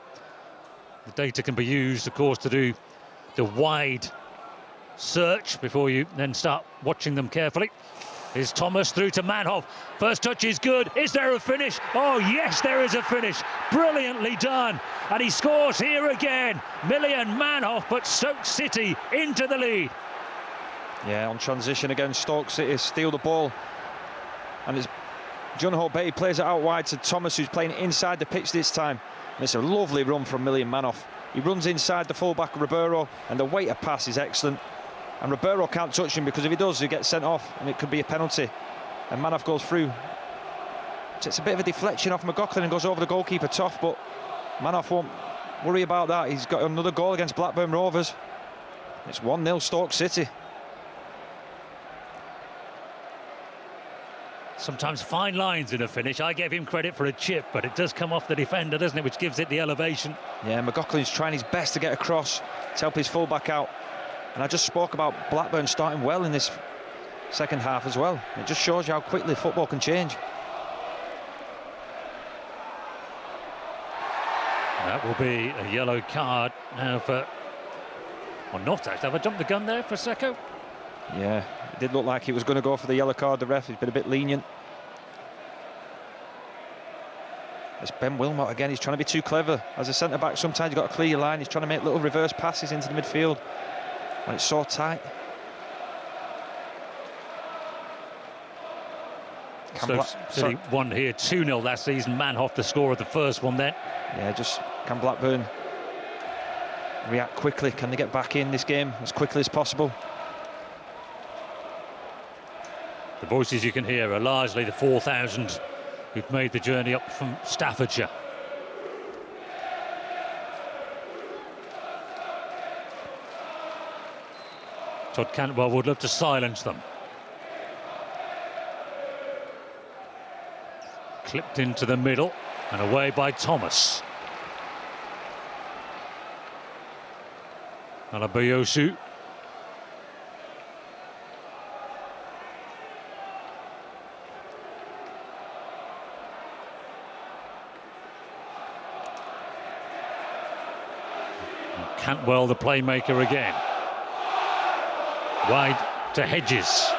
The data can be used, of course, to do the wide search before you then start watching them carefully. Here's Thomas through to Manhoff. First touch is good. Is there a finish? Oh, yes, there is a finish. Brilliantly done. And he scores here again. Millian Manhoff puts Stoke City into the lead. Yeah, on transition against Stoke City, steal the ball. And it's John Bay plays it out wide to Thomas, who's playing inside the pitch this time. And it's a lovely run from Millian Manhoff. He runs inside the fullback Ribeiro, and the weight of pass is excellent. And Ribeiro can't touch him, because if he does, he gets sent off, and it could be a penalty. And Manhoff goes through. It's a bit of a deflection off McLaughlin and goes over the goalkeeper Toff, but Manhoff won't worry about that. He's got another goal against Blackburn Rovers. It's 1-0 Stoke City. Sometimes fine lines in a finish. I gave him credit for a chip, but it does come off the defender, doesn't it, which gives it the elevation. Yeah, McLaughlin's trying his best to get across to help his fullback out. And I just spoke about Blackburn starting well in this second half as well. It just shows you how quickly football can change. That will be a yellow card now for... Or not, actually. Have I jumped the gun there for Seko? Yeah, it did look like he was going to go for the yellow card. The ref has been a bit lenient. It's Ben Wilmot again. He's trying to be too clever. As a centre-back, sometimes you've got to clear your line. He's trying to make little reverse passes into the midfield when it's so tight. Stoke City won here 2-0 last season. Manhoff the score of the first one then. Yeah, just can Blackburn react quickly? Can they get back in this game as quickly as possible? The voices you can hear are largely the 4,000 who've made the journey up from Staffordshire. Todd Cantwell would love to silence them. Clipped into the middle and away by Thomas. Alabayosu. Cantwell, the playmaker again. Wide to Hedges.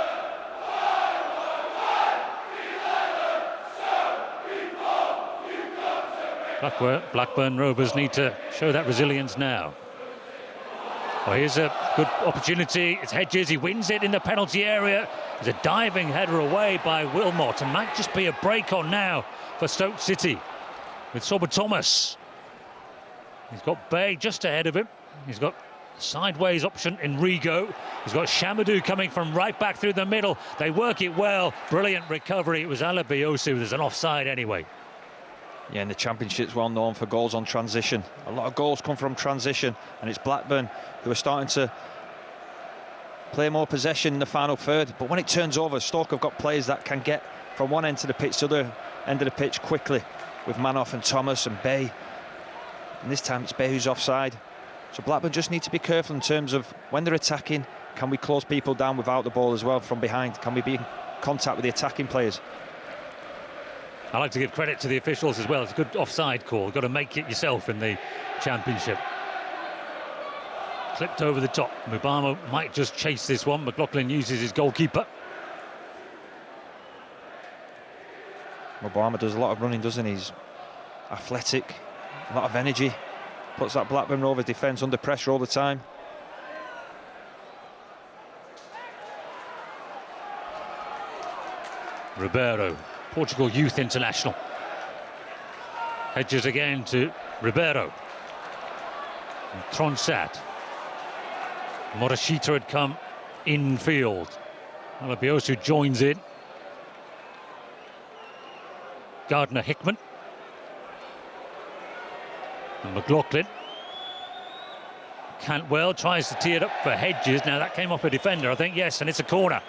Blackburn Rovers need to show that resilience now. Well, here's a good opportunity. It's Hedges. He wins it in the penalty area. There's a diving header away by Wilmot. And might just be a break on now for Stoke City with Sober Thomas. He's got Bay just ahead of him. He's got sideways option in Rigo. He's got Shamadou coming from right back through the middle. They work it well. Brilliant recovery. It was Alabayosu. There's an offside anyway. Yeah, and the Championship's well known for goals on transition. A lot of goals come from transition, and it's Blackburn who are starting to play more possession in the final third. But when it turns over, Stoke have got players that can get from one end to the pitch to the other end of the pitch quickly, with Manhoff and Thomas and Bay. And this time it's Bay who's offside. So Blackburn just need to be careful in terms of when they're attacking. Can we close people down without the ball as well from behind? Can we be in contact with the attacking players? I like to give credit to the officials as well. It's a good offside call. You've got to make it yourself in the Championship. slipped over the top. Mubama might just chase this one. McLaughlin uses his goalkeeper. Mubama does a lot of running, doesn't he? He's athletic, a lot of energy. Puts that Blackburn Rovers defence under pressure all the time. Ribeiro, Portugal youth international. Hedges again to Ribeiro. And Tronsat. Morishita had come infield. Alabiosu joins in. Gardner-Hickman. And McLaughlin. Cantwell tries to tee it up for Hedges. Now that came off a defender, I think, yes, and it's a corner.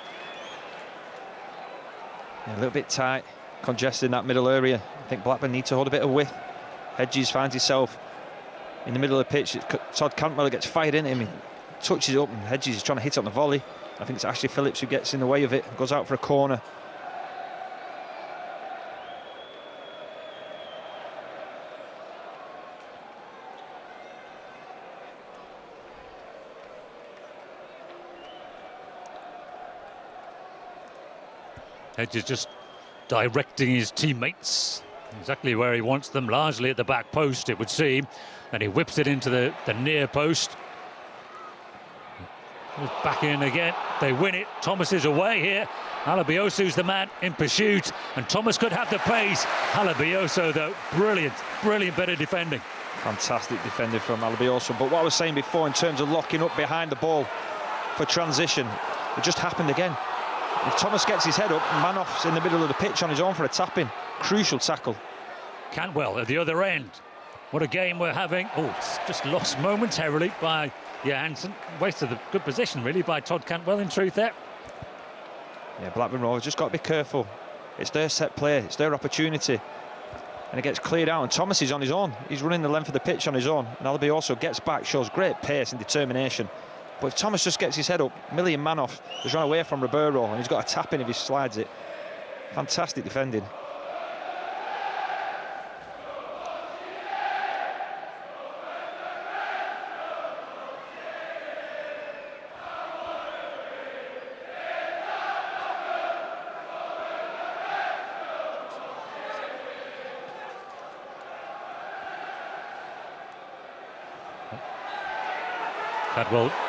Yeah, a little bit tight, congested in that middle area. I think Blackburn need to hold a bit of width. Hedges finds himself in the middle of the pitch. Todd Cantwell gets fired into him. He touches it up and Hedges is trying to hit it on the volley. I think it's Ashley Phillips who gets in the way of it, goes out for a corner. Hedges just directing his teammates exactly where he wants them, largely at the back post, it would seem. And he whips it into the near post. Back in again. They win it. Thomas is away here. Alabiosu's the man in pursuit, and Thomas could have the pace. Alabiosu, though, brilliant bit of defending. Fantastic defending from Alabiosu. But what I was saying before in terms of locking up behind the ball for transition, it just happened again. If Thomas gets his head up, Manoff's in the middle of the pitch on his own for a tap-in. Crucial tackle. Cantwell at the other end. What a game we're having. Oh, it's just lost momentarily by Johansson. Wasted a good position, really, by Todd Cantwell, in truth, there. Yeah, Blackburn Rovers just got to be careful. It's their set play, it's their opportunity. And it gets cleared out, and Thomas is on his own. He's running the length of the pitch on his own. And Albi also gets back, shows great pace and determination. But if Thomas just gets his head up, Millie and Manoff has run away from Ribeiro, and he's got a tap in if he slides it. Fantastic defending.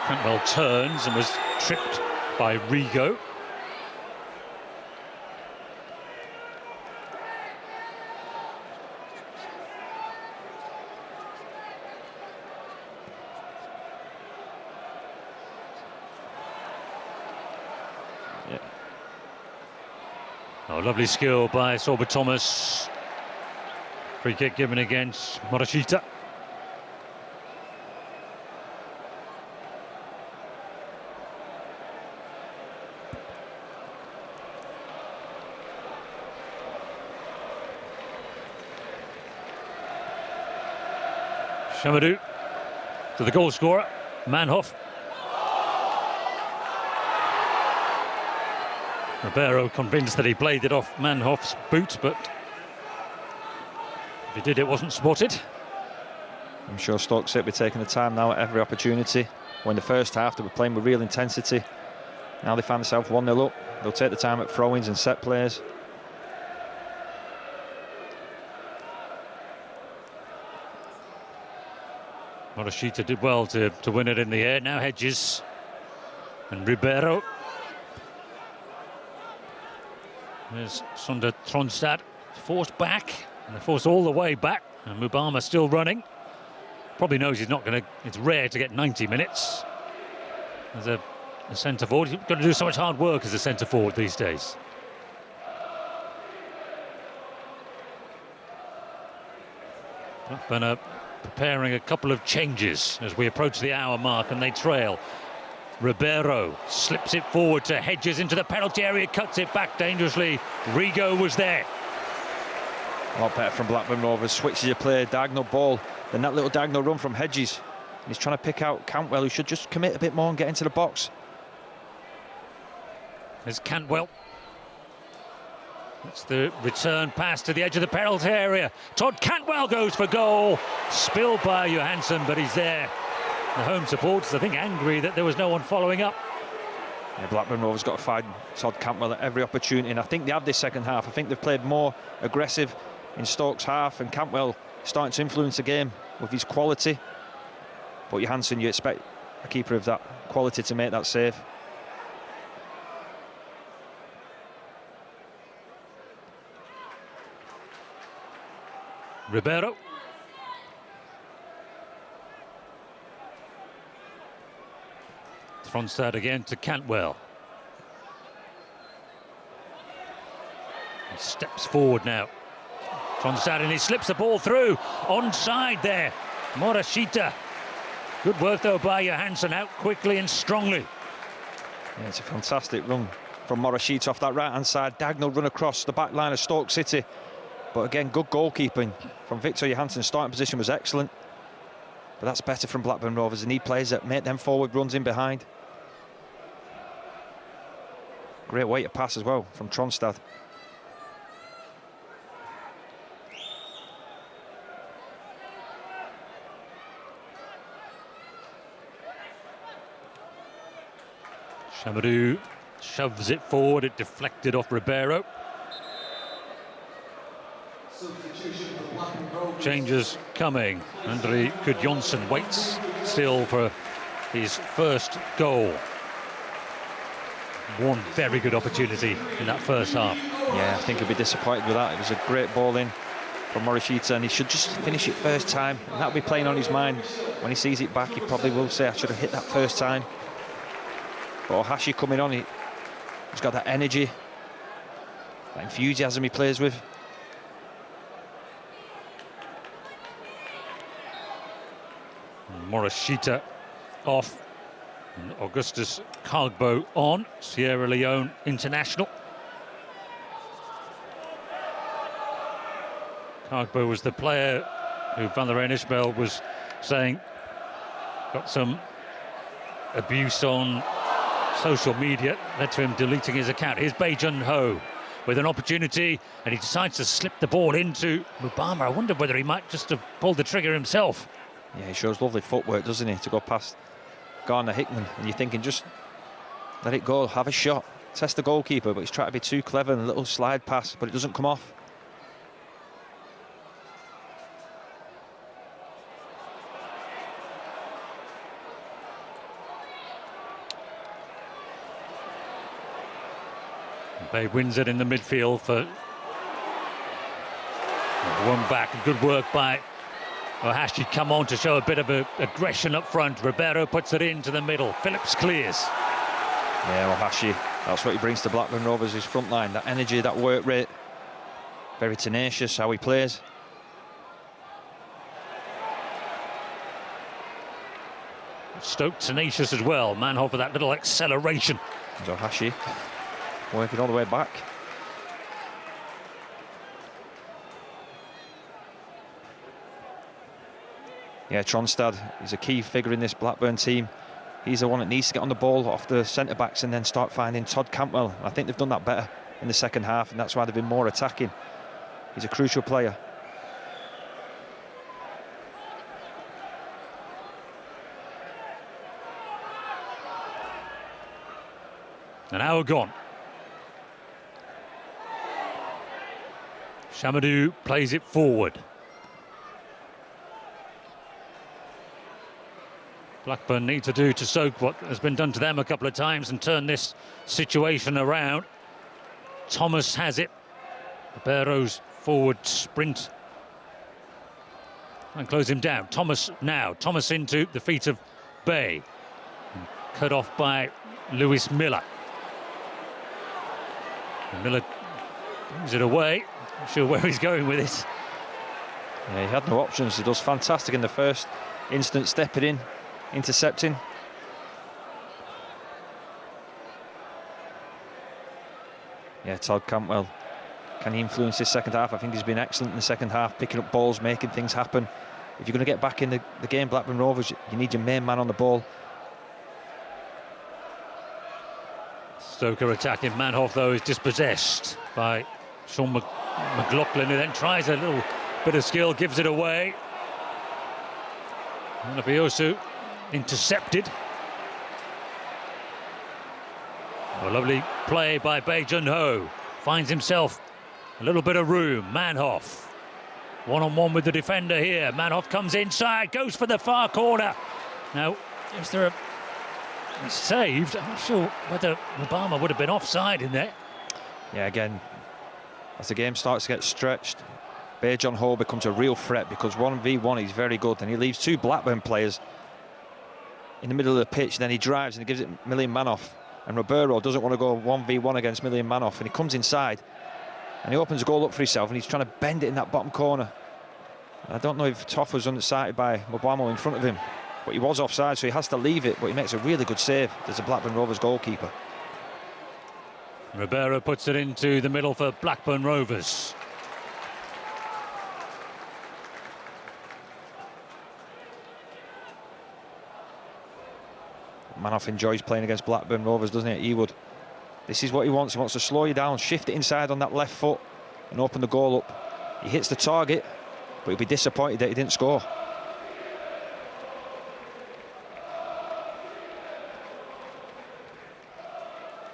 Cantwell turns and was tripped by Rigo. Yeah. Oh, lovely skill by Sorba Thomas. Free kick given against Morishita. Chamadou to the goal scorer, Manhoff. Ribeiro convinced that he played it off Manhoff's boot, but if he did, it wasn't spotted. I'm sure Stoke will be taking the time now at every opportunity. When in the first half they were playing with real intensity. Now they find themselves 1-0 up. They'll take the time at throw-ins and set plays. Morishita did well to win it in the air. Now Hedges and Ribeiro. There's Sunder Tronstad forced back, and they're forced all the way back. And Mubama still running. Probably knows he's not going to. It's rare to get 90 minutes as a centre forward. He's got to do so much hard work as a centre forward these days. Blackburn preparing a couple of changes as we approach the hour mark, and they trail. Ribeiro slips it forward to Hedges into the penalty area, cuts it back dangerously. Rigo was there. A lot better from Blackburn Rovers. Switches your play, diagonal ball, then that little diagonal run from Hedges. And he's trying to pick out Cantwell, who should just commit a bit more and get into the box. There's Cantwell. It's the return pass to the edge of the penalty area. Todd Cantwell goes for goal. Spilled by Johansson, but he's there. The home supporters, I think, angry that there was no one following up. Yeah, Blackburn Rovers got to find Todd Cantwell at every opportunity, and I think they have this second half. I think they've played more aggressive in Stoke's half, and Cantwell starting to influence the game with his quality. But Johansson, you expect a keeper of that quality to make that save. Ribeiro. Tronstad again to Cantwell. He steps forward now. Tronstad, and he slips the ball through. Onside there. Morishita. Good work though by Johansson, out quickly and strongly. Yeah, it's a fantastic run from Morishita off that right-hand side. Diagonal run across the back line of Stoke City. But again, good goalkeeping from Victor Johansson. Starting position was excellent. But that's better from Blackburn Rovers. They need players that make them forward runs in behind. Great way to pass as well from Tronstad. Chamadou shoves it forward, it deflected off Ribeiro. Changes coming. Andre Gudjonsson waits still for his first goal. One very good opportunity in that first half. Yeah, I think he'll be disappointed with that. It was a great ball in from Morishita, and he should just finish it first time, and that'll be playing on his mind. When he sees it back, he probably will say, I should have hit that first time. But Ohashi coming on, he's got that energy, that enthusiasm he plays with. Morishita off, and Augustus Kagbo on, Sierra Leone international. Kagbo was the player who Van der Ishmael was saying got some abuse on social media, led to him deleting his account. Here's Bae Jun Ho with an opportunity, and he decides to slip the ball into Mubama. I wonder whether he might just have pulled the trigger himself. Yeah, he shows lovely footwork, doesn't he, to go past Garner Hickman, and you're thinking, just let it go, have a shot, test the goalkeeper, but he's trying to be too clever, and a little slide pass, but it doesn't come off. Bay wins it in the midfield for one back. Good work by Ohashi. Come on to show a bit of aggression up front. Ribeiro puts it into the middle. Phillips clears. Yeah, Ohashi, that's what he brings to Blackburn Rovers, his front line. That energy, that work rate. Very tenacious how he plays. Stoke tenacious as well. Manhoff with that little acceleration. Ohashi working all the way back. Yeah, Tronstad is a key figure in this Blackburn team. He's the one that needs to get on the ball off the centre-backs and then start finding Todd Cantwell. I think they've done that better in the second half, and that's why they've been more attacking. He's a crucial player. An hour gone. Chamadou plays it forward. Blackburn need to do to Stoke what has been done to them a couple of times and turn this situation around. Thomas has it. Ribeiro's forward sprint and close him down. Thomas now. Thomas into the feet of Bay. Cut off by Lewis Miller. And Miller brings it away. Not sure where he's going with it. Yeah, he had no options. He does fantastic in the first instance, stepping in, intercepting. Yeah, Todd Cantwell, can he influence this second half? I think he's been excellent in the second half, picking up balls, making things happen. If you're going to get back in the game, Blackburn Rovers, you need your main man on the ball. Stoke are attacking. Manhoff, though, is dispossessed by Sean McLaughlin, who then tries a little bit of skill, gives it away. And Abiosu intercepted. A lovely play by Bae Jun-ho. Finds himself a little bit of room. Manhoff. One-on-one with the defender here. Manhoff comes inside, goes for the far corner. Now, is there a saved? I'm not sure whether Obama would have been offside in there. Yeah, again, as the game starts to get stretched, Bae Jun-ho becomes a real threat because 1v1 he's very good, and he leaves two Blackburn players in the middle of the pitch. Then he drives and he gives it Milian Manhoff, and Ribeiro doesn't want to go 1v1 against Milian Manhoff, and he comes inside and he opens a goal up for himself, and he's trying to bend it in that bottom corner. I don't know if Toff was unsighted by Mubamo in front of him, but he was offside, so he has to leave it, but he makes a really good save. There's a Blackburn Rovers goalkeeper. Ribeiro puts it into the middle for Blackburn Rovers. Manhoff enjoys playing against Blackburn Rovers, doesn't he, at Ewood? This is what he wants. He wants to slow you down, shift it inside on that left foot and open the goal up. He hits the target, but he'll be disappointed that he didn't score.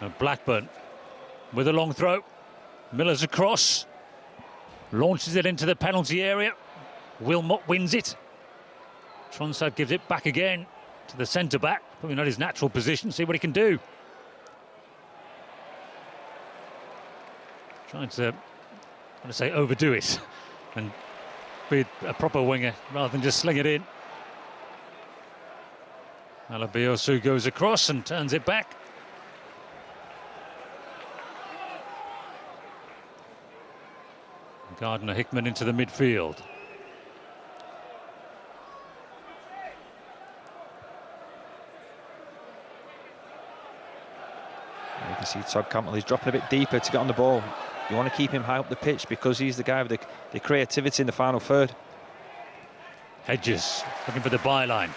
And Blackburn with a long throw. Miller's across. Launches it into the penalty area. Wilmot wins it. Tronsad gives it back again to the centre-back. Probably not his natural position. See what he can do. Trying to say overdo it and be a proper winger rather than just sling it in. Alabiosu goes across and turns it back. Gardner Hickman into the midfield. You can see Todd Campbell, he's dropping a bit deeper to get on the ball. You want to keep him high up the pitch because he's the guy with the creativity in the final third. Hedges looking for the byline.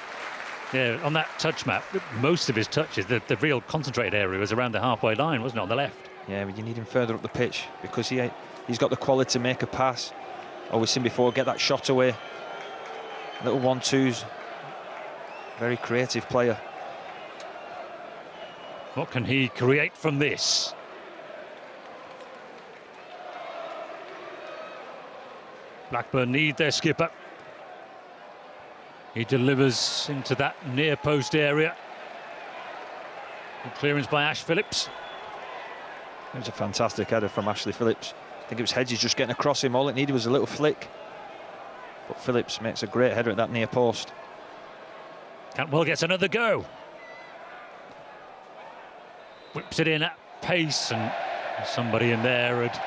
Yeah, on that touch map, most of his touches, the real concentrated area was around the halfway line, wasn't it, on the left? Yeah, but you need him further up the pitch because he's got the quality to make a pass. Oh, we've seen before, get that shot away. Little 1-2s. Very creative player. What can he create from this? Blackburn need their skipper. He delivers into that near post area. Good clearance by Ash Phillips. It was a fantastic header from Ashley Phillips. I think it was Hedges just getting across him. All it needed was a little flick. But Phillips makes a great header at that near post. Cantwell gets another go. Whips it in at pace, and somebody in there had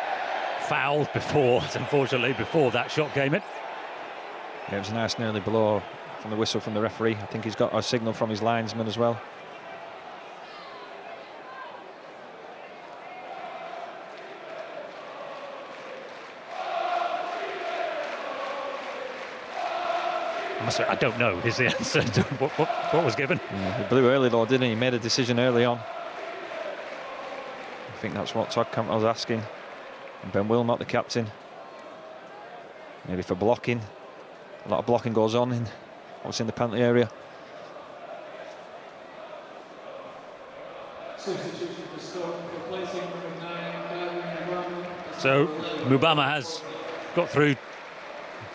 fouled before, unfortunately, before that shot came in. Yeah, it was a nice nearly blow from the whistle from the referee. I think he's got a signal from his linesman as well. I don't know is the answer to what was given. Yeah, he blew early though, didn't he? He made a decision early on. I think that's what Todd Campbell was asking. And Ben Wilmot, the captain, maybe for blocking. A lot of blocking goes on obviously in the penalty area. So Mubama has got through.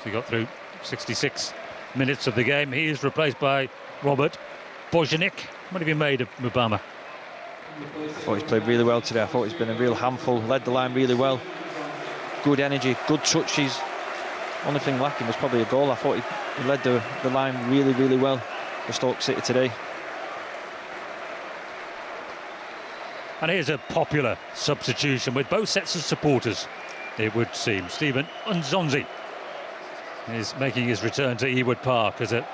He got through 66 minutes of the game. He is replaced by Robert Bojanic. What have you made of Mubama? I thought he's played really well today. I thought he's been a real handful, led the line really well. Good energy, good touches. Only thing lacking was probably a goal. I thought he led the line really, really well for Stoke City today. And here's a popular substitution with both sets of supporters, it would seem. Stephen Nzonzi is making his return to Ewood Park as a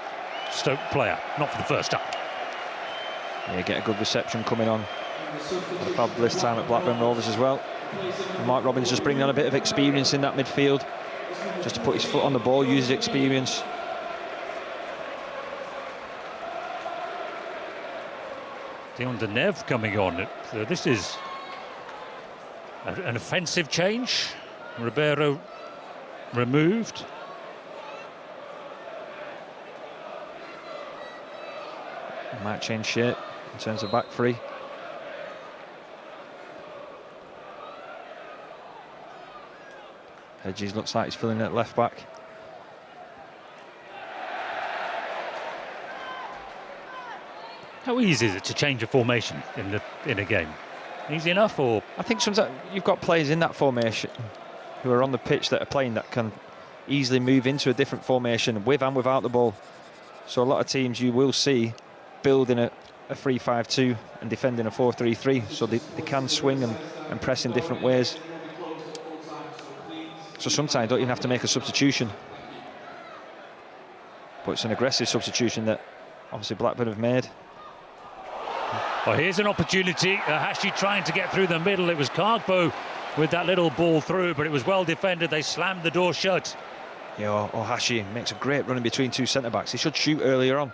Stoke player, not for the first time. Yeah, get a good reception coming on. A fabulous time at Blackburn Rovers as well. And Mark Robins just bringing on a bit of experience in that midfield, just to put his foot on the ball, use his experience. Dion Denev coming on. This is an offensive change. Ribeiro removed. He might change shape in terms of back three. Hedges looks like he's filling at left back. How easy is it to change a formation in a game? Easy enough, or? I think sometimes you've got players in that formation who are on the pitch that are playing that can easily move into a different formation with and without the ball. So a lot of teams you will see building a 3-5-2 and defending a 4-3-3, so they can swing and press in different ways. So sometimes you don't even have to make a substitution. But it's an aggressive substitution that obviously Blackburn have made. Well, here's an opportunity. Hashi trying to get through the middle. It was Cargbo with that little ball through, but it was well defended. They slammed the door shut. Yeah, Hashi makes a great run in between two centre-backs. He should shoot earlier on.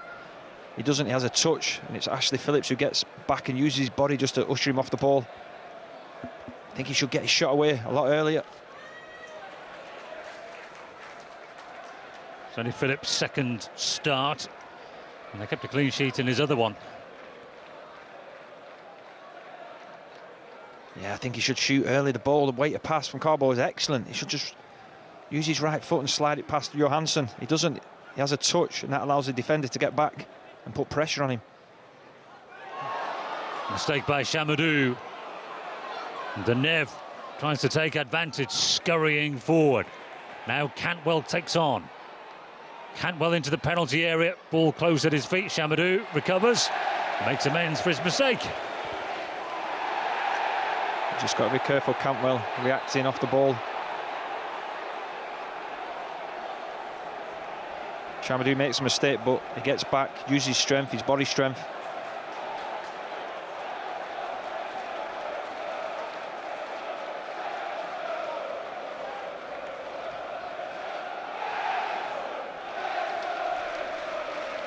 He doesn't, he has a touch, and it's Ashley Phillips who gets back and uses his body just to usher him off the ball. I think he should get his shot away a lot earlier. It's only Phillips' second start, and they kept a clean sheet in his other one. Yeah, I think he should shoot early. The ball, the weight of pass from Carbo is excellent. He should just use his right foot and slide it past Johansson. He doesn't. He has a touch, and that allows the defender to get back and put pressure on him. Mistake by Chamadou. Denev tries to take advantage, scurrying forward. Now Cantwell takes on. Cantwell into the penalty area. Ball close at his feet. Chamadou recovers, makes amends for his mistake. Just got to be careful, Cantwell reacting off the ball. Chamadou makes a mistake, but he gets back, uses his strength, his body strength.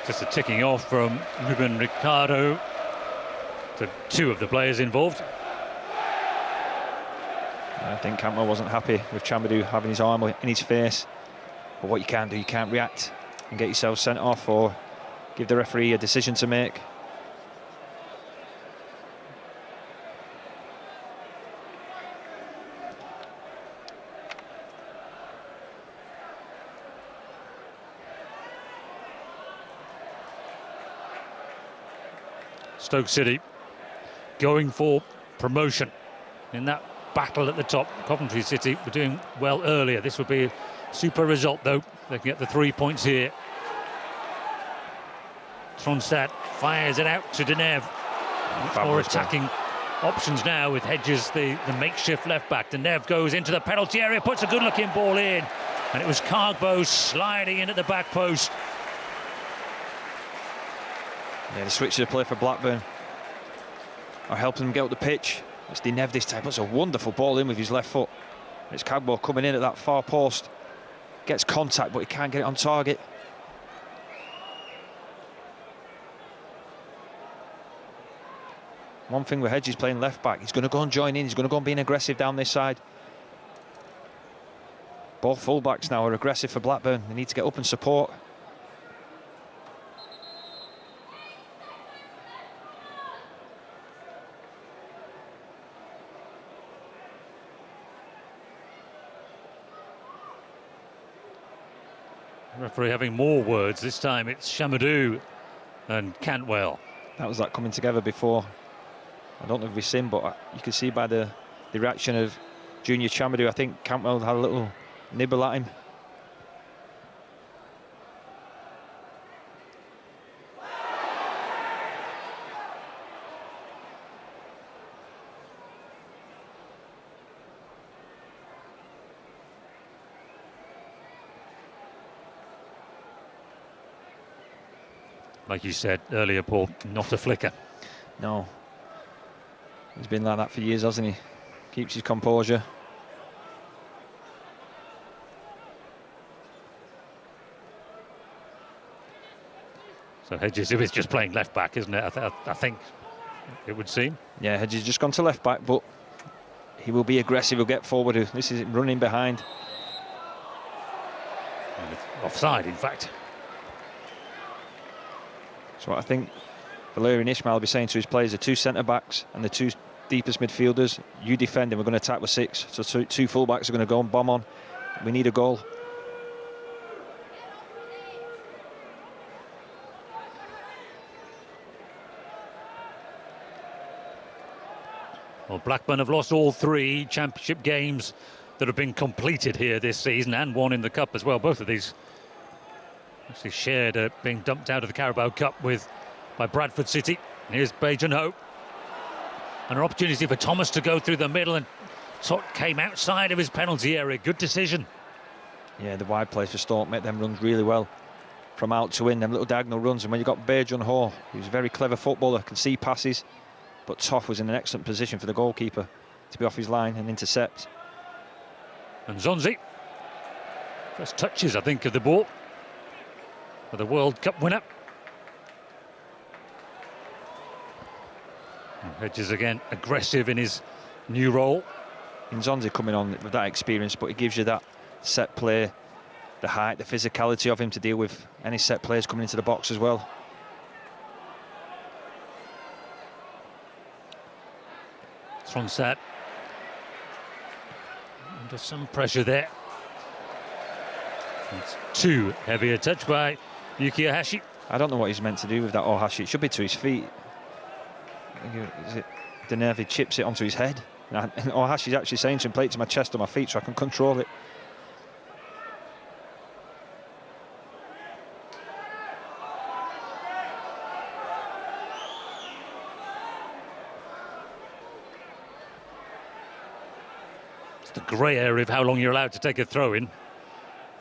Just a ticking off from Ruben Ricardo to two of the players involved. I think Cantwell wasn't happy with Chamadou having his arm in his face. But what you can't do, you can't react and get yourself sent off or give the referee a decision to make. Stoke City going for promotion in that battle at the top. Coventry City were doing well earlier. This would be a super result, though. They can get the 3 points here. Tronstad fires it out to Denev. More attacking options now with Hedges, the makeshift left back. Denev goes into the penalty area, puts a good-looking ball in, and it was Cargbo sliding in at the back post. Yeah, the switch of play for Blackburn are helping them get up the pitch. It's Denev this time, puts a wonderful ball in with his left foot. It's Cargbo coming in at that far post. Gets contact, but he can't get it on target. One thing with Hedges playing left back, he's going to go and join in, he's going to go and be aggressive down this side. Both full-backs now are aggressive for Blackburn. They need to get up and support. Referee having more words. This time it's Chamadou and Cantwell. That was that coming together before. I don't know if we've seen, but you can see by the reaction of Junior Chamadou, I think Cantwell had a little nibble at him. Like you said earlier, Paul, not a flicker. No. He's been like that for years, hasn't he? Keeps his composure. So Hedges is just playing left back, isn't it? I think it would seem. Yeah, Hedges just gone to left back, but he will be aggressive, he'll get forward. This is running behind. Offside, in fact. So I think Valerian Ismail will be saying to his players, the 2 centre-backs and the 2 deepest midfielders, you defend and we're going to attack with 6. So 2 full-backs are going to go and bomb on. We need a goal. Well, Blackburn have lost all 3 championship games that have been completed here this season, and one in the Cup as well. Both of these actually shared being dumped out of the Carabao Cup by Bradford City. Here's Bajan Hope. And an opportunity for Thomas to go through the middle, and Tot came outside of his penalty area. Good decision. Yeah, the wide play for Stoke make them runs really well. From out to in, them little diagonal runs. And when you've got Bajan Ho, who's a very clever footballer, can see passes. But Toff was in an excellent position for the goalkeeper to be off his line and intercept. And Zonzi, first touches, I think, of the ball for the World Cup winner. And Hedges again aggressive in his new role. Zonzi coming on with that experience, but he gives you that set play, the height, the physicality of him to deal with any set players coming into the box as well. Tronsat under some pressure there. It's too heavy a touch by Yuki Ohashi. I don't know what he's meant to do with that Ohashi. It should be to his feet. Is it Denerve chips it onto his head? And Ohashi's actually saying to him, play it to my chest or my feet so I can control it. The grey area of how long you're allowed to take a throw in.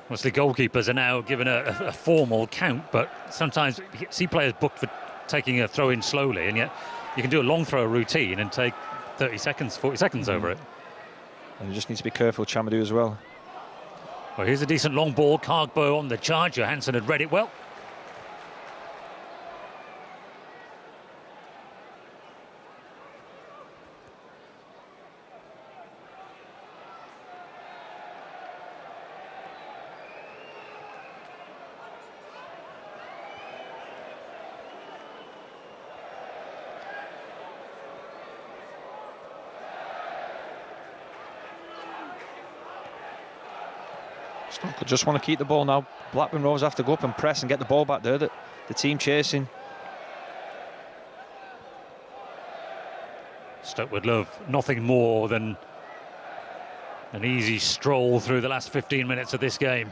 Mostly goalkeepers are now given a formal count, but sometimes you see players booked for taking a throw in slowly, and yet you can do a long throw routine and take 30 seconds, 40 seconds over it. And you just need to be careful, Chamadou, as well. Well, here's a decent long ball. Cargbo on the charge. Johansson had read it well. Stoke just want to keep the ball now. Blackburn Rovers have to go up and press and get the ball back there. The team chasing. Stoke would love nothing more than an easy stroll through the last 15 minutes of this game.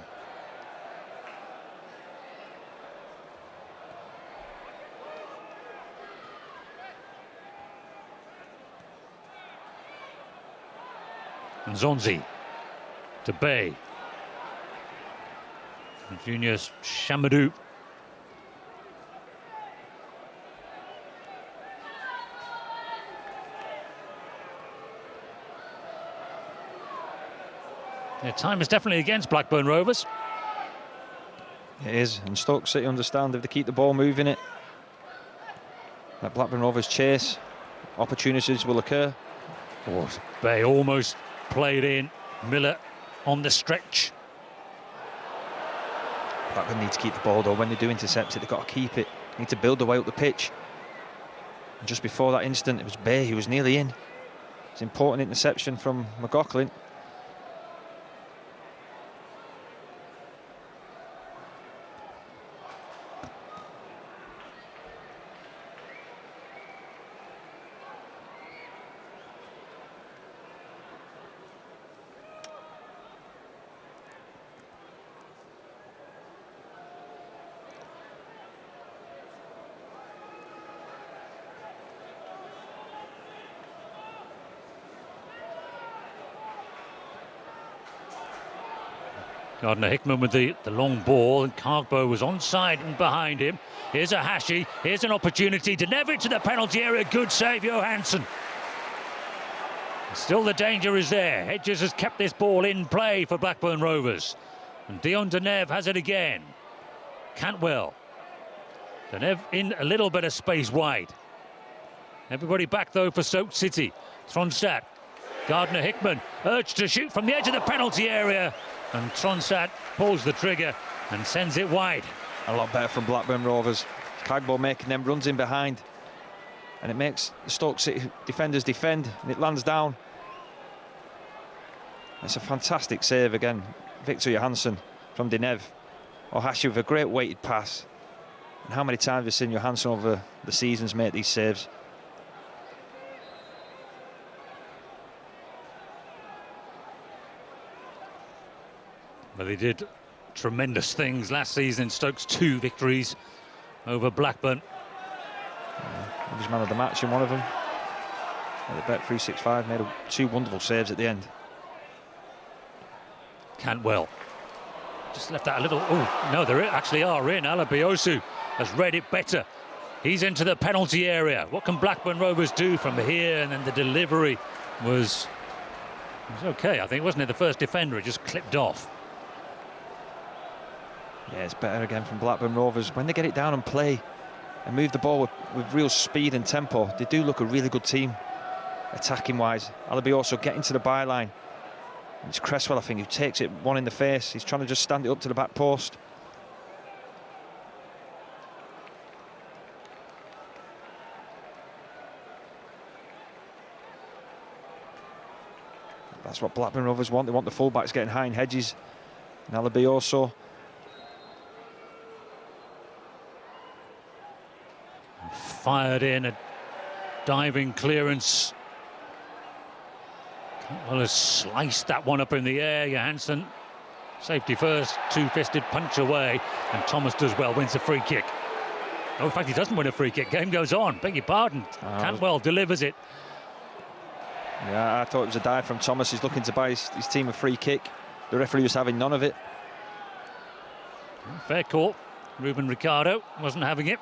And Zonzi to Bay. Junior Chamadou. Yeah, time is definitely against Blackburn Rovers. It is, and Stoke City understand if they keep the ball moving it, that Blackburn Rovers chase, opportunities will occur. Oh, Bay almost played in. Miller on the stretch. Blackburn need to keep the ball though. When they do intercept it, they've got to keep it. They need to build their way up the pitch. And just before that instant, it was Bay who was nearly in. It's an important interception from McLaughlin. Gardner-Hickman with the long ball, and Cargbo was onside and behind him. Here's Ohashi, here's an opportunity to Nevitt to the penalty area. Good save, Johansson. Still the danger is there. Hedges has kept this ball in play for Blackburn Rovers. And Dion Deneve has it again. Cantwell. Deneve in a little bit of space wide. Everybody back though for Stoke City. Tronsat. Gardner-Hickman urged to shoot from the edge of the penalty area. And Tronsat pulls the trigger and sends it wide. A lot better from Blackburn Rovers. Cargbo making them runs in behind. and it makes the Stoke City defenders defend, and it lands down. It's a fantastic save again. Victor Johansson from Deneve. Ohashi with a great weighted pass. And how many times have we seen Johansson over the seasons make these saves? Well, they did tremendous things last season. Stoke's 2 victories over Blackburn. He was man of the match in one of them. At the Bet365 made 2 wonderful saves at the end. Cantwell just left that a little. Oh no, they actually are in. Alabiosu has read it better. He's into the penalty area. What can Blackburn Rovers do from here? And then the delivery was okay, I think, wasn't it? The first defender, it just clipped off. Yeah, it's better again from Blackburn Rovers. When they get it down and play and move the ball with real speed and tempo, they do look a really good team, attacking wise. Alabiosu getting to the byline. It's Cresswell, I think, who takes it one in the face. He's trying to just stand it up to the back post. That's what Blackburn Rovers want. They want the fullbacks getting high in hedges. And Alabiosu. Fired in a diving clearance. Well, has sliced that one up in the air. Johansson, safety first, 2-fisted punch away, and Thomas does well, wins a free kick. Oh, in fact, he doesn't win a free kick. Game goes on. Beg your pardon. Cantwell delivers it. Yeah, I thought it was a dive from Thomas. He's looking to buy his team a free kick. The referee was having none of it. Fair call. Ruben Ricardo wasn't having it.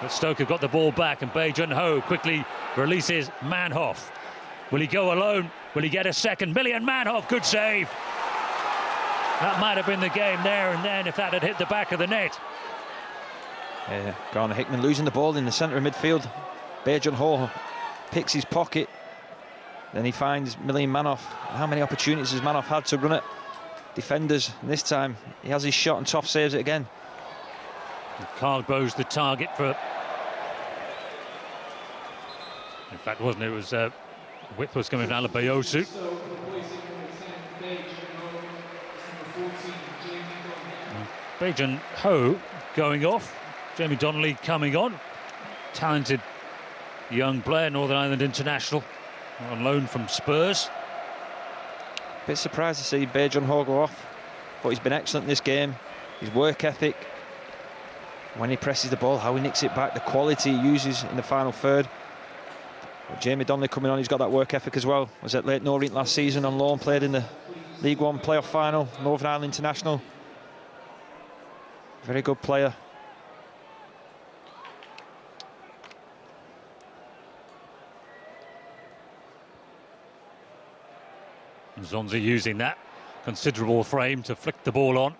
But Stoke have got the ball back, and Bae Jun-ho quickly releases Manhoff. Will he go alone? Will he get a second? Million Manhoff, good save. That might have been the game there and then if that had hit the back of the net. Yeah, Garner Hickman losing the ball in the centre of midfield. Bae Jun-ho picks his pocket. Then he finds Million Manhoff. How many opportunities has Manhoff had to run at defenders? And this time he has his shot and Toff saves it again. Carlbo's the target for... In fact, wasn't it? It was... Width was coming from Alabiosu. Bae Jun-ho going off. Jamie Donnelly coming on. Talented young player, Northern Ireland international, on loan from Spurs. Bit surprised to see Bae Jun-ho go off, but he's been excellent in this game. His work ethic, when he presses the ball, how he nicks it back, the quality he uses in the final third. But Jamie Donnelly coming on, he's got that work ethic as well. Was at Leyton Orient last season on loan, played in the League One playoff final, Northern Ireland international. Very good player. Zonzi using that considerable frame to flick the ball on.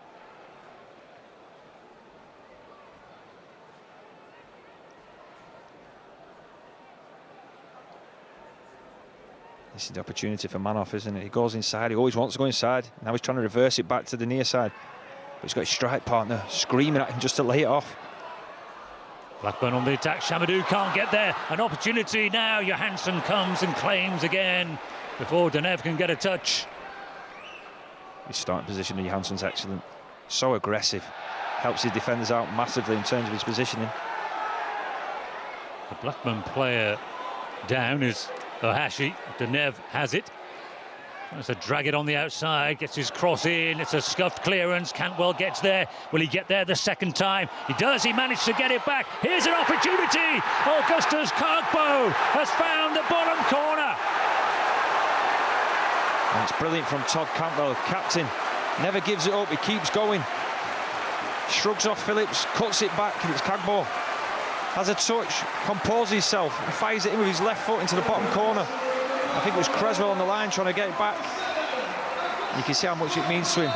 This is the opportunity for Manhoff, isn't it? He goes inside, he always wants to go inside. Now he's trying to reverse it back to the near side. But he's got his strike partner screaming at him just to lay it off. Blackburn on the attack, Chamadou can't get there. An opportunity now, Johansson comes and claims again before Deneve can get a touch. His starting position of Johansson's excellent. So aggressive. Helps his defenders out massively in terms of his positioning. The Blackburn player down is Ohashi. Deneve has it. Tries to drag it on the outside, gets his cross in, it's a scuffed clearance. Cantwell gets there. Will he get there the second time? He does, he managed to get it back. Here's an opportunity. Augustus Cargbo has found the bottom corner. And it's brilliant from Todd Cantwell, captain. Never gives it up, he keeps going. Shrugs off Phillips, cuts it back, and it's Cargbo. Has a touch, composes himself, and fires it in with his left foot into the bottom corner. I think it was Cresswell on the line trying to get it back. You can see how much it means to him.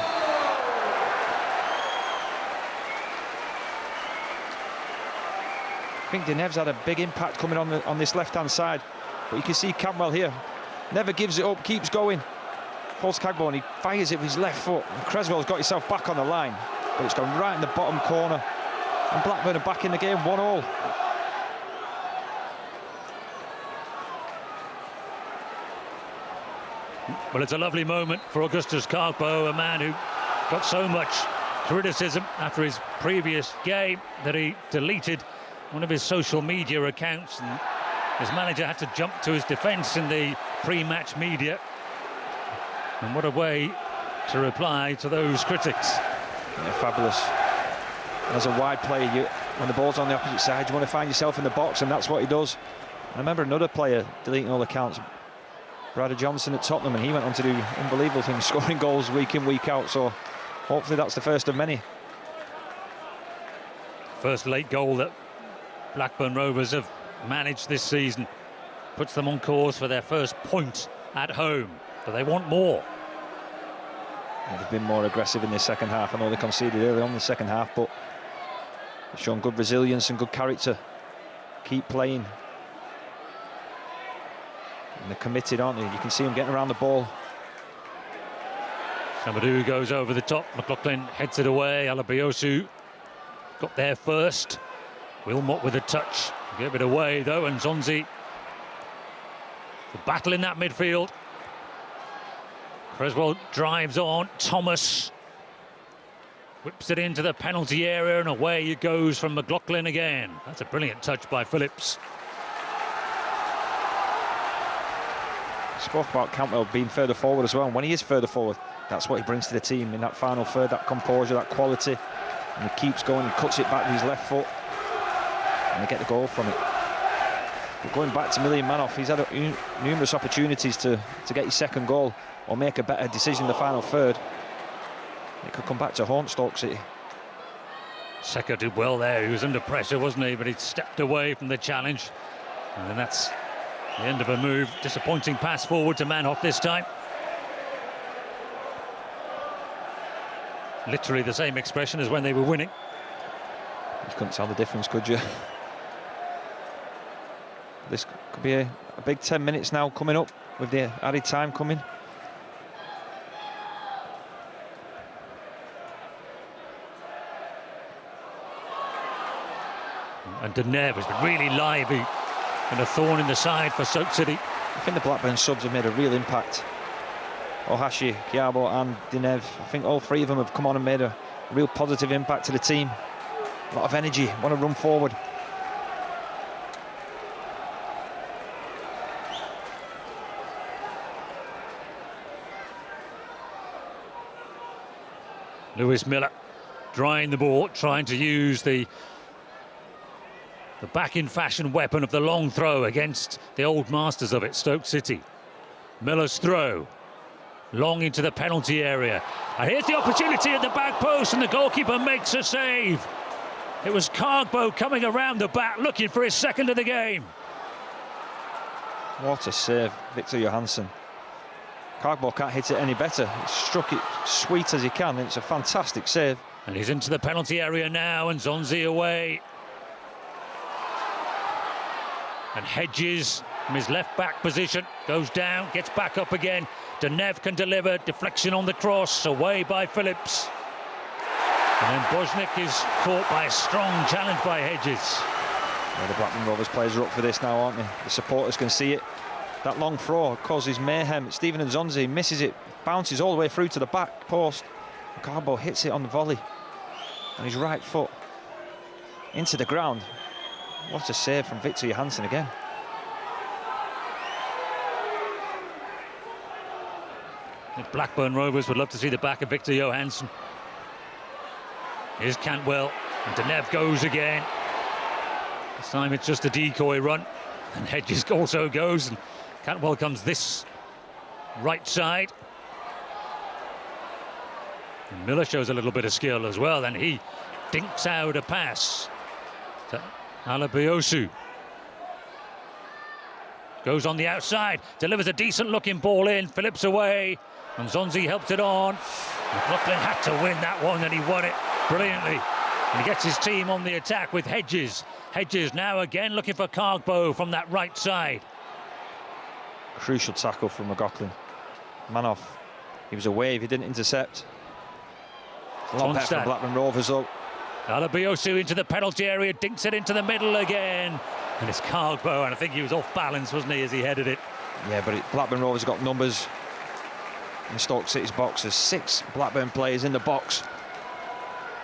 I think Deneve's had a big impact coming on this left-hand side. But you can see Cantwell here. Never gives it up, keeps going. Falls Cargbo and he fires it with his left foot. And Cresswell's got himself back on the line. But it's gone right in the bottom corner. And Blackburn are back in the game, 1-1. Well, it's a lovely moment for Augustus Cargbo, a man who got so much criticism after his previous game that he deleted one of his social media accounts, and his manager had to jump to his defence in the pre-match media. And what a way to reply to those critics. Yeah, fabulous. As a wide player, when the ball's on the opposite side, you want to find yourself in the box, and that's what he does. I remember another player deleting all accounts, Brad Johnson at Tottenham, and he went on to do unbelievable things, scoring goals week in, week out. So hopefully that's the first of many. First late goal that Blackburn Rovers have managed this season puts them on course for their first point at home, but they want more. They've been more aggressive in the second half. I know they conceded early on in the second half, but they've shown good resilience and good character. Keep playing. And they're committed, aren't they? You can see them getting around the ball. Samadou goes over the top. McLaughlin heads it away. Alabiosu got there first. Wilmot with a touch. Gave it away, though, and Zonzi. The battle in that midfield. Creswell drives on. Thomas whips it into the penalty area, and away it goes from McLaughlin again. That's a brilliant touch by Phillips. Spoke about Cantwell being further forward as well, and when he is further forward, that's what he brings to the team in that final third, that composure, that quality. And he keeps going, he cuts it back with his left foot, and they get the goal from it. But going back to Milian Manoff, he's had numerous opportunities to get his second goal or make a better decision in the final third. It could come back to haunt Stoke City. Seka did well there. He was under pressure, wasn't he? But he stepped away from the challenge. And then that's the end of a move. Disappointing pass forward to Manoff this time. Literally the same expression as when they were winning. You couldn't tell the difference, could you? This could be a big 10 minutes now coming up with the added time coming. And Deneve has been really lively and a thorn in the side for Stoke City. I think the Blackburn subs have made a real impact. Ohashi, Kiabo and Deneve, I think all three of them have come on and made a real positive impact to the team. A lot of energy, want to run forward. Lewis Miller drying the ball, trying to use the back-in-fashion weapon of the long throw against the old masters of it, Stoke City. Miller's throw, long into the penalty area. And here's the opportunity at the back post, and the goalkeeper makes a save. It was Cargbo coming around the back, looking for his second of the game. What a save, Victor Johansson. Cargbo can't hit it any better. He struck it sweet as he can. It's a fantastic save. And he's into the penalty area now, and Zonzi away. And Hedges from his left back position goes down, gets back up again. Deneve can deliver, deflection on the cross, away by Phillips. And then Bosnick is caught by a strong challenge by Hedges. Well, the Blackburn Rovers players are up for this now, aren't they? The supporters can see it. That long throw causes mayhem. Stephen Nzonzi misses it, bounces all the way through to the back post. Carbo hits it on the volley on his right foot into the ground. What a save from Victor Johansson again. The Blackburn Rovers would love to see the back of Victor Johansson. Here's Cantwell, and Deneve goes again. This time it's just a decoy run, and Hedges also goes, and Cantwell comes this right side. And Miller shows a little bit of skill as well, and he dinks out a pass to Alabiosu. Goes on the outside, delivers a decent looking ball in, Phillips away, and Zonzi helps it on. McLaughlin had to win that one, and he won it brilliantly. And he gets his team on the attack with Hedges. Hedges now again looking for Cargbo from that right side. Crucial tackle from McLaughlin. Manoff, he was away if he didn't intercept. A lot better from Blackburn Rovers though. Alabiosu into the penalty area, dinks it into the middle again. And it's Cargbo, and I think he was off balance, wasn't he, as he headed it. Yeah, but Blackburn Rovers got numbers. in Stoke City's box. There's 6 Blackburn players in the box.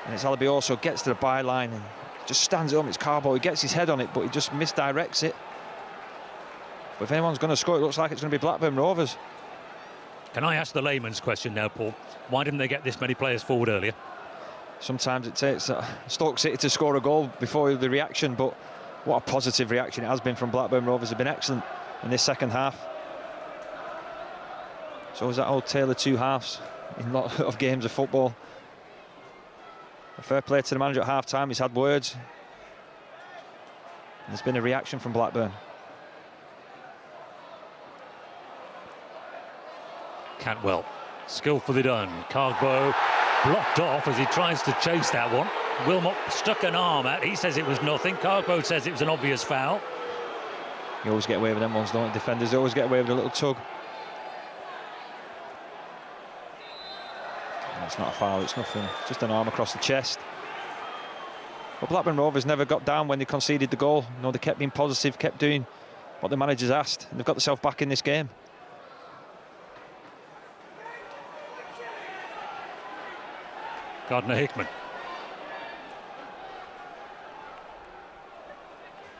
And it's Alabioso gets to the byline and just stands it up. It's Carbo. He gets his head on it, but he just misdirects it. But if anyone's going to score, it looks like it's going to be Blackburn Rovers. Can I ask the layman's question now, Paul? Why didn't they get this many players forward earlier? Sometimes it takes Stoke City to score a goal before the reaction, but what a positive reaction it has been from Blackburn Rovers. Have been excellent in this second half. So is that old tale of two halves in a lot of games of football. A fair play to the manager at half-time. He's had words. There's been a reaction from Blackburn. Cantwell, skillfully done. Cargbo blocked off as he tries to chase that one. Wilmot stuck an arm out. He says it was nothing. Cargbo says it was an obvious foul. You always get away with them ones, don't you? Defenders always get away with a little tug. It's not a foul, it's nothing. Just an arm across the chest. But Blackburn Rovers never got down when they conceded the goal. No, they kept being positive, kept doing what the managers asked, and they've got themselves back in this game. Gardner-Hickman.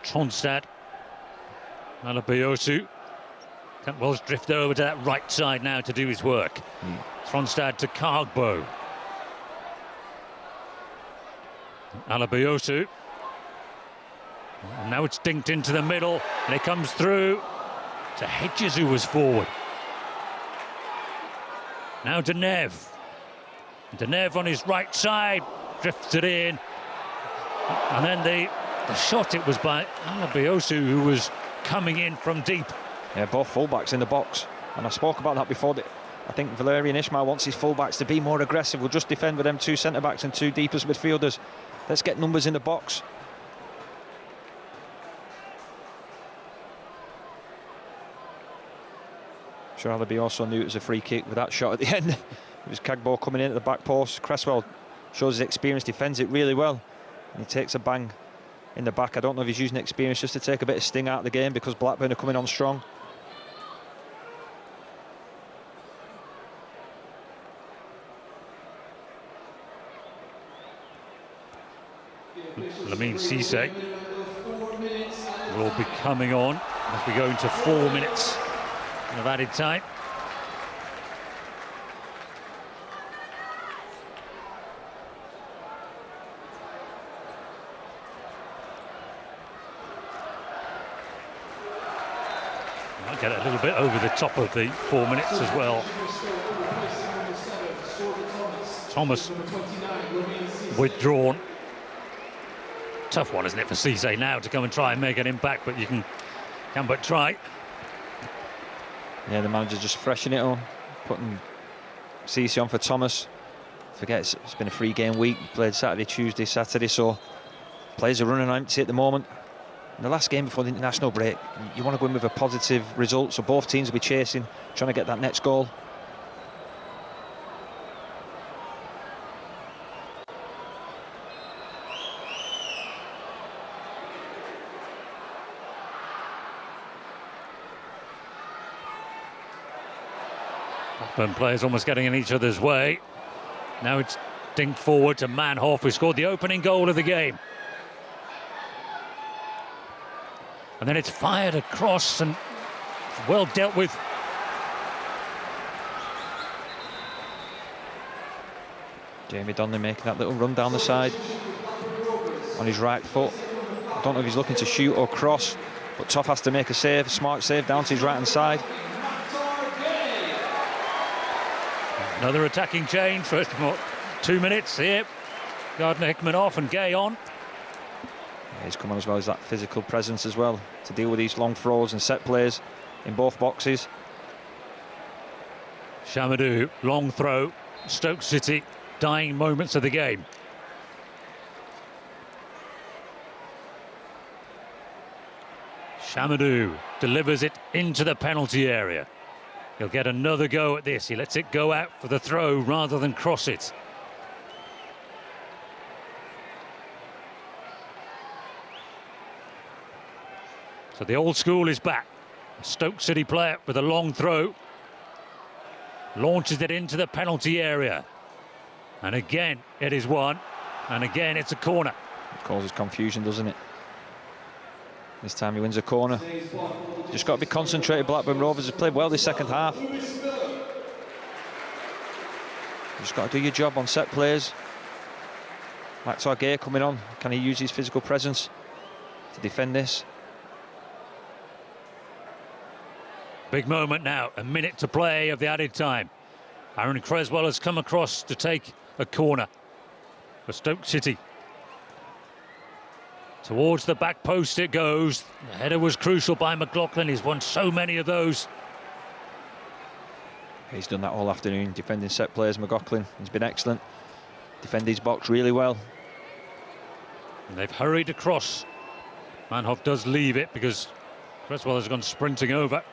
Tronstad. Alabioso. Cantwell's drifted over to that right side now to do his work. Tronstad to Cargbo. Alabioso. And now it's dinked into the middle, and it comes through to Hedges, who was forward. Now to Nev. To Nev on his right side, drifts it in. And then the shot, it was by Alabioso, who was coming in from deep. Yeah, both fullbacks in the box. And I spoke about that before. I think Valerian Ismail wants his fullbacks to be more aggressive. We'll just defend with them 2 centre-backs and 2 deepest midfielders. Let's get numbers in the box. I'm sure Alabioso knew it was a free kick with that shot at the end. It was Cagbo coming in at the back post. Cresswell shows his experience, defends it really well. And he takes a bang in the back. I don't know if he's using experience just to take a bit of sting out of the game because Blackburn are coming on strong. Lamine Cisse will be coming on as we go into 4 minutes of added time. Might get a little bit over the top of the 4 minutes as well. Thomas withdrawn. Tough one, isn't it, for Cisse now to come and try and make an impact, but you can but try. Yeah, the manager just freshening it on, putting Cisse on for Thomas. Forget it's been a 3-game week, played Saturday, Tuesday, Saturday, so players are running empty at the moment. In the last game before the international break, you want to go in with a positive result, so both teams will be chasing, trying to get that next goal. Blackburn players almost getting in each other's way. Now it's dinked forward to Manhoff, who scored the opening goal of the game. And then it's fired across and well dealt with. Jamie Donnelly making that little run down the side on his right foot. I don't know if he's looking to shoot or cross, but Toff has to make a save, a smart save down to his right hand side. Another attacking change, first of all, 2 minutes here. Gardner-Hickman off and Gay on. Yeah, he's come on as well as that physical presence as well to deal with these long throws and set plays in both boxes. Chamadou, long throw. Stoke City, dying moments of the game. Chamadou delivers it into the penalty area. He'll get another go at this. He lets it go out for the throw rather than cross it. So the old school is back. A Stoke City player with a long throw. launches it into the penalty area. And again, it is one. And again, it's a corner. It causes confusion, doesn't it? This time he wins a corner. Just got to be concentrated. Blackburn Rovers have played well this second half. Just got to do your job on set plays. Matchday coming on. Can he use his physical presence to defend this? Big moment now. A minute to play of the added time. Aaron Creswell has come across to take a corner for Stoke City. Towards the back post it goes. The header was crucial by McLaughlin. He's won so many of those. He's done that all afternoon, defending set players. McLaughlin, he's been excellent. Defended his box really well. And they've hurried across. Manhoff does leave it because Creswell has gone sprinting over.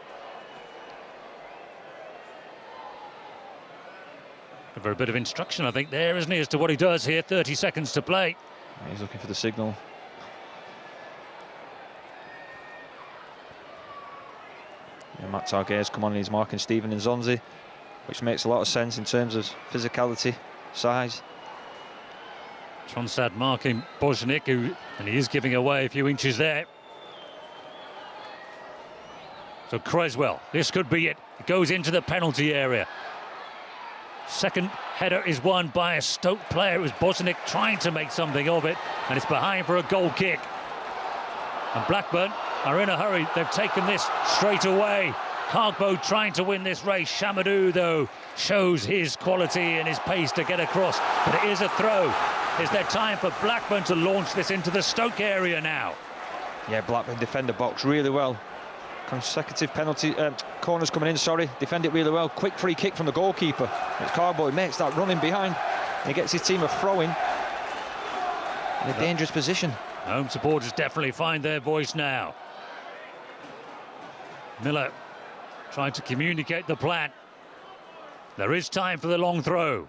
For a bit of instruction, I think, there, isn't he, as to what he does here. 30 seconds to play. He's looking for the signal. Matt Targaye's come on and he's marking Stephen and Zonzi, which makes a lot of sense in terms of physicality, size. Tronstad marking Boznik, and he is giving away a few inches there. So Creswell, this could be it. It goes into the penalty area. Second header is won by a Stoke player. It was Boznik trying to make something of it, and it's behind for a goal kick. And Blackburn are in a hurry. They've taken this straight away. Cargbo trying to win this race. Chamadou, though, shows his quality and his pace to get across. But it is a throw. Is there time for Blackburn to launch this into the Stoke area now? Yeah, Blackburn defend the box really well. Consecutive penalty corners coming in, sorry. Defend it really well. Quick free kick from the goalkeeper. It's Cargbo. He makes that running behind. He gets his team a throw-in in a dangerous position. Home supporters definitely find their voice now. Miller trying to communicate the plan. There is time for the long throw.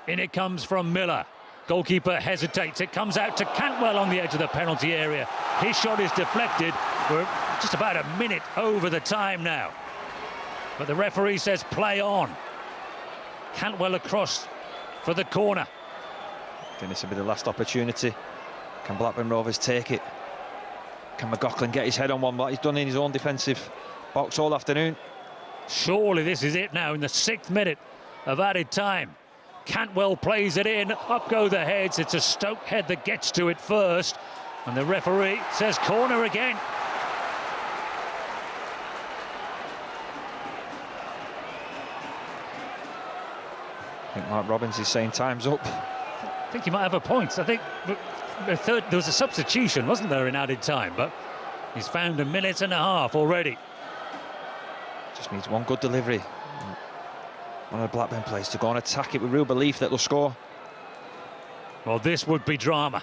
In it comes from Miller. Goalkeeper hesitates. It comes out to Cantwell on the edge of the penalty area. His shot is deflected. We're just about a minute over the time now. But the referee says play on. Cantwell across for the corner. I think this will be the last opportunity. Can Blackburn Rovers take it? Can McLaughlin get his head on one, like he's done in his own defensive box all afternoon? Surely this is it now in the 6th minute of added time. Cantwell plays it in, up go the heads. It's a Stoke head that gets to it first, and the referee says corner again. I think Mark Robbins is saying time's up. I think he might have a point. I think there was a substitution, wasn't there, in added time, but he's found a minute and a half already. Just needs one good delivery. One of the Blackburn players to go and attack it with real belief that they'll score. Well, this would be drama.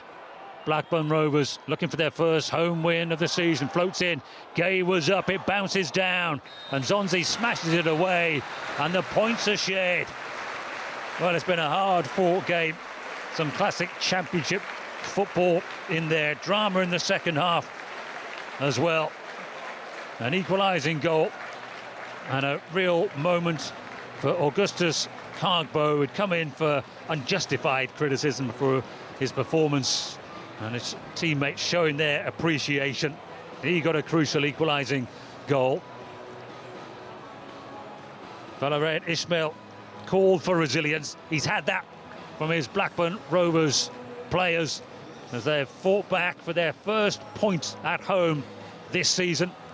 Blackburn Rovers looking for their first home win of the season. Floats in. Gay was up. It bounces down. And Zonzi smashes it away. And the points are shared. Well, it's been a hard-fought game. Some classic championship football in there. Drama in the second half as well. An equalising goal. And a real moment for Augustus Cargbo, who had come in for unjustified criticism for his performance, and his teammates showing their appreciation. He got a crucial equalising goal. Valérien Ismail called for resilience. He's had that from his Blackburn Rovers players as they've fought back for their first point at home this season.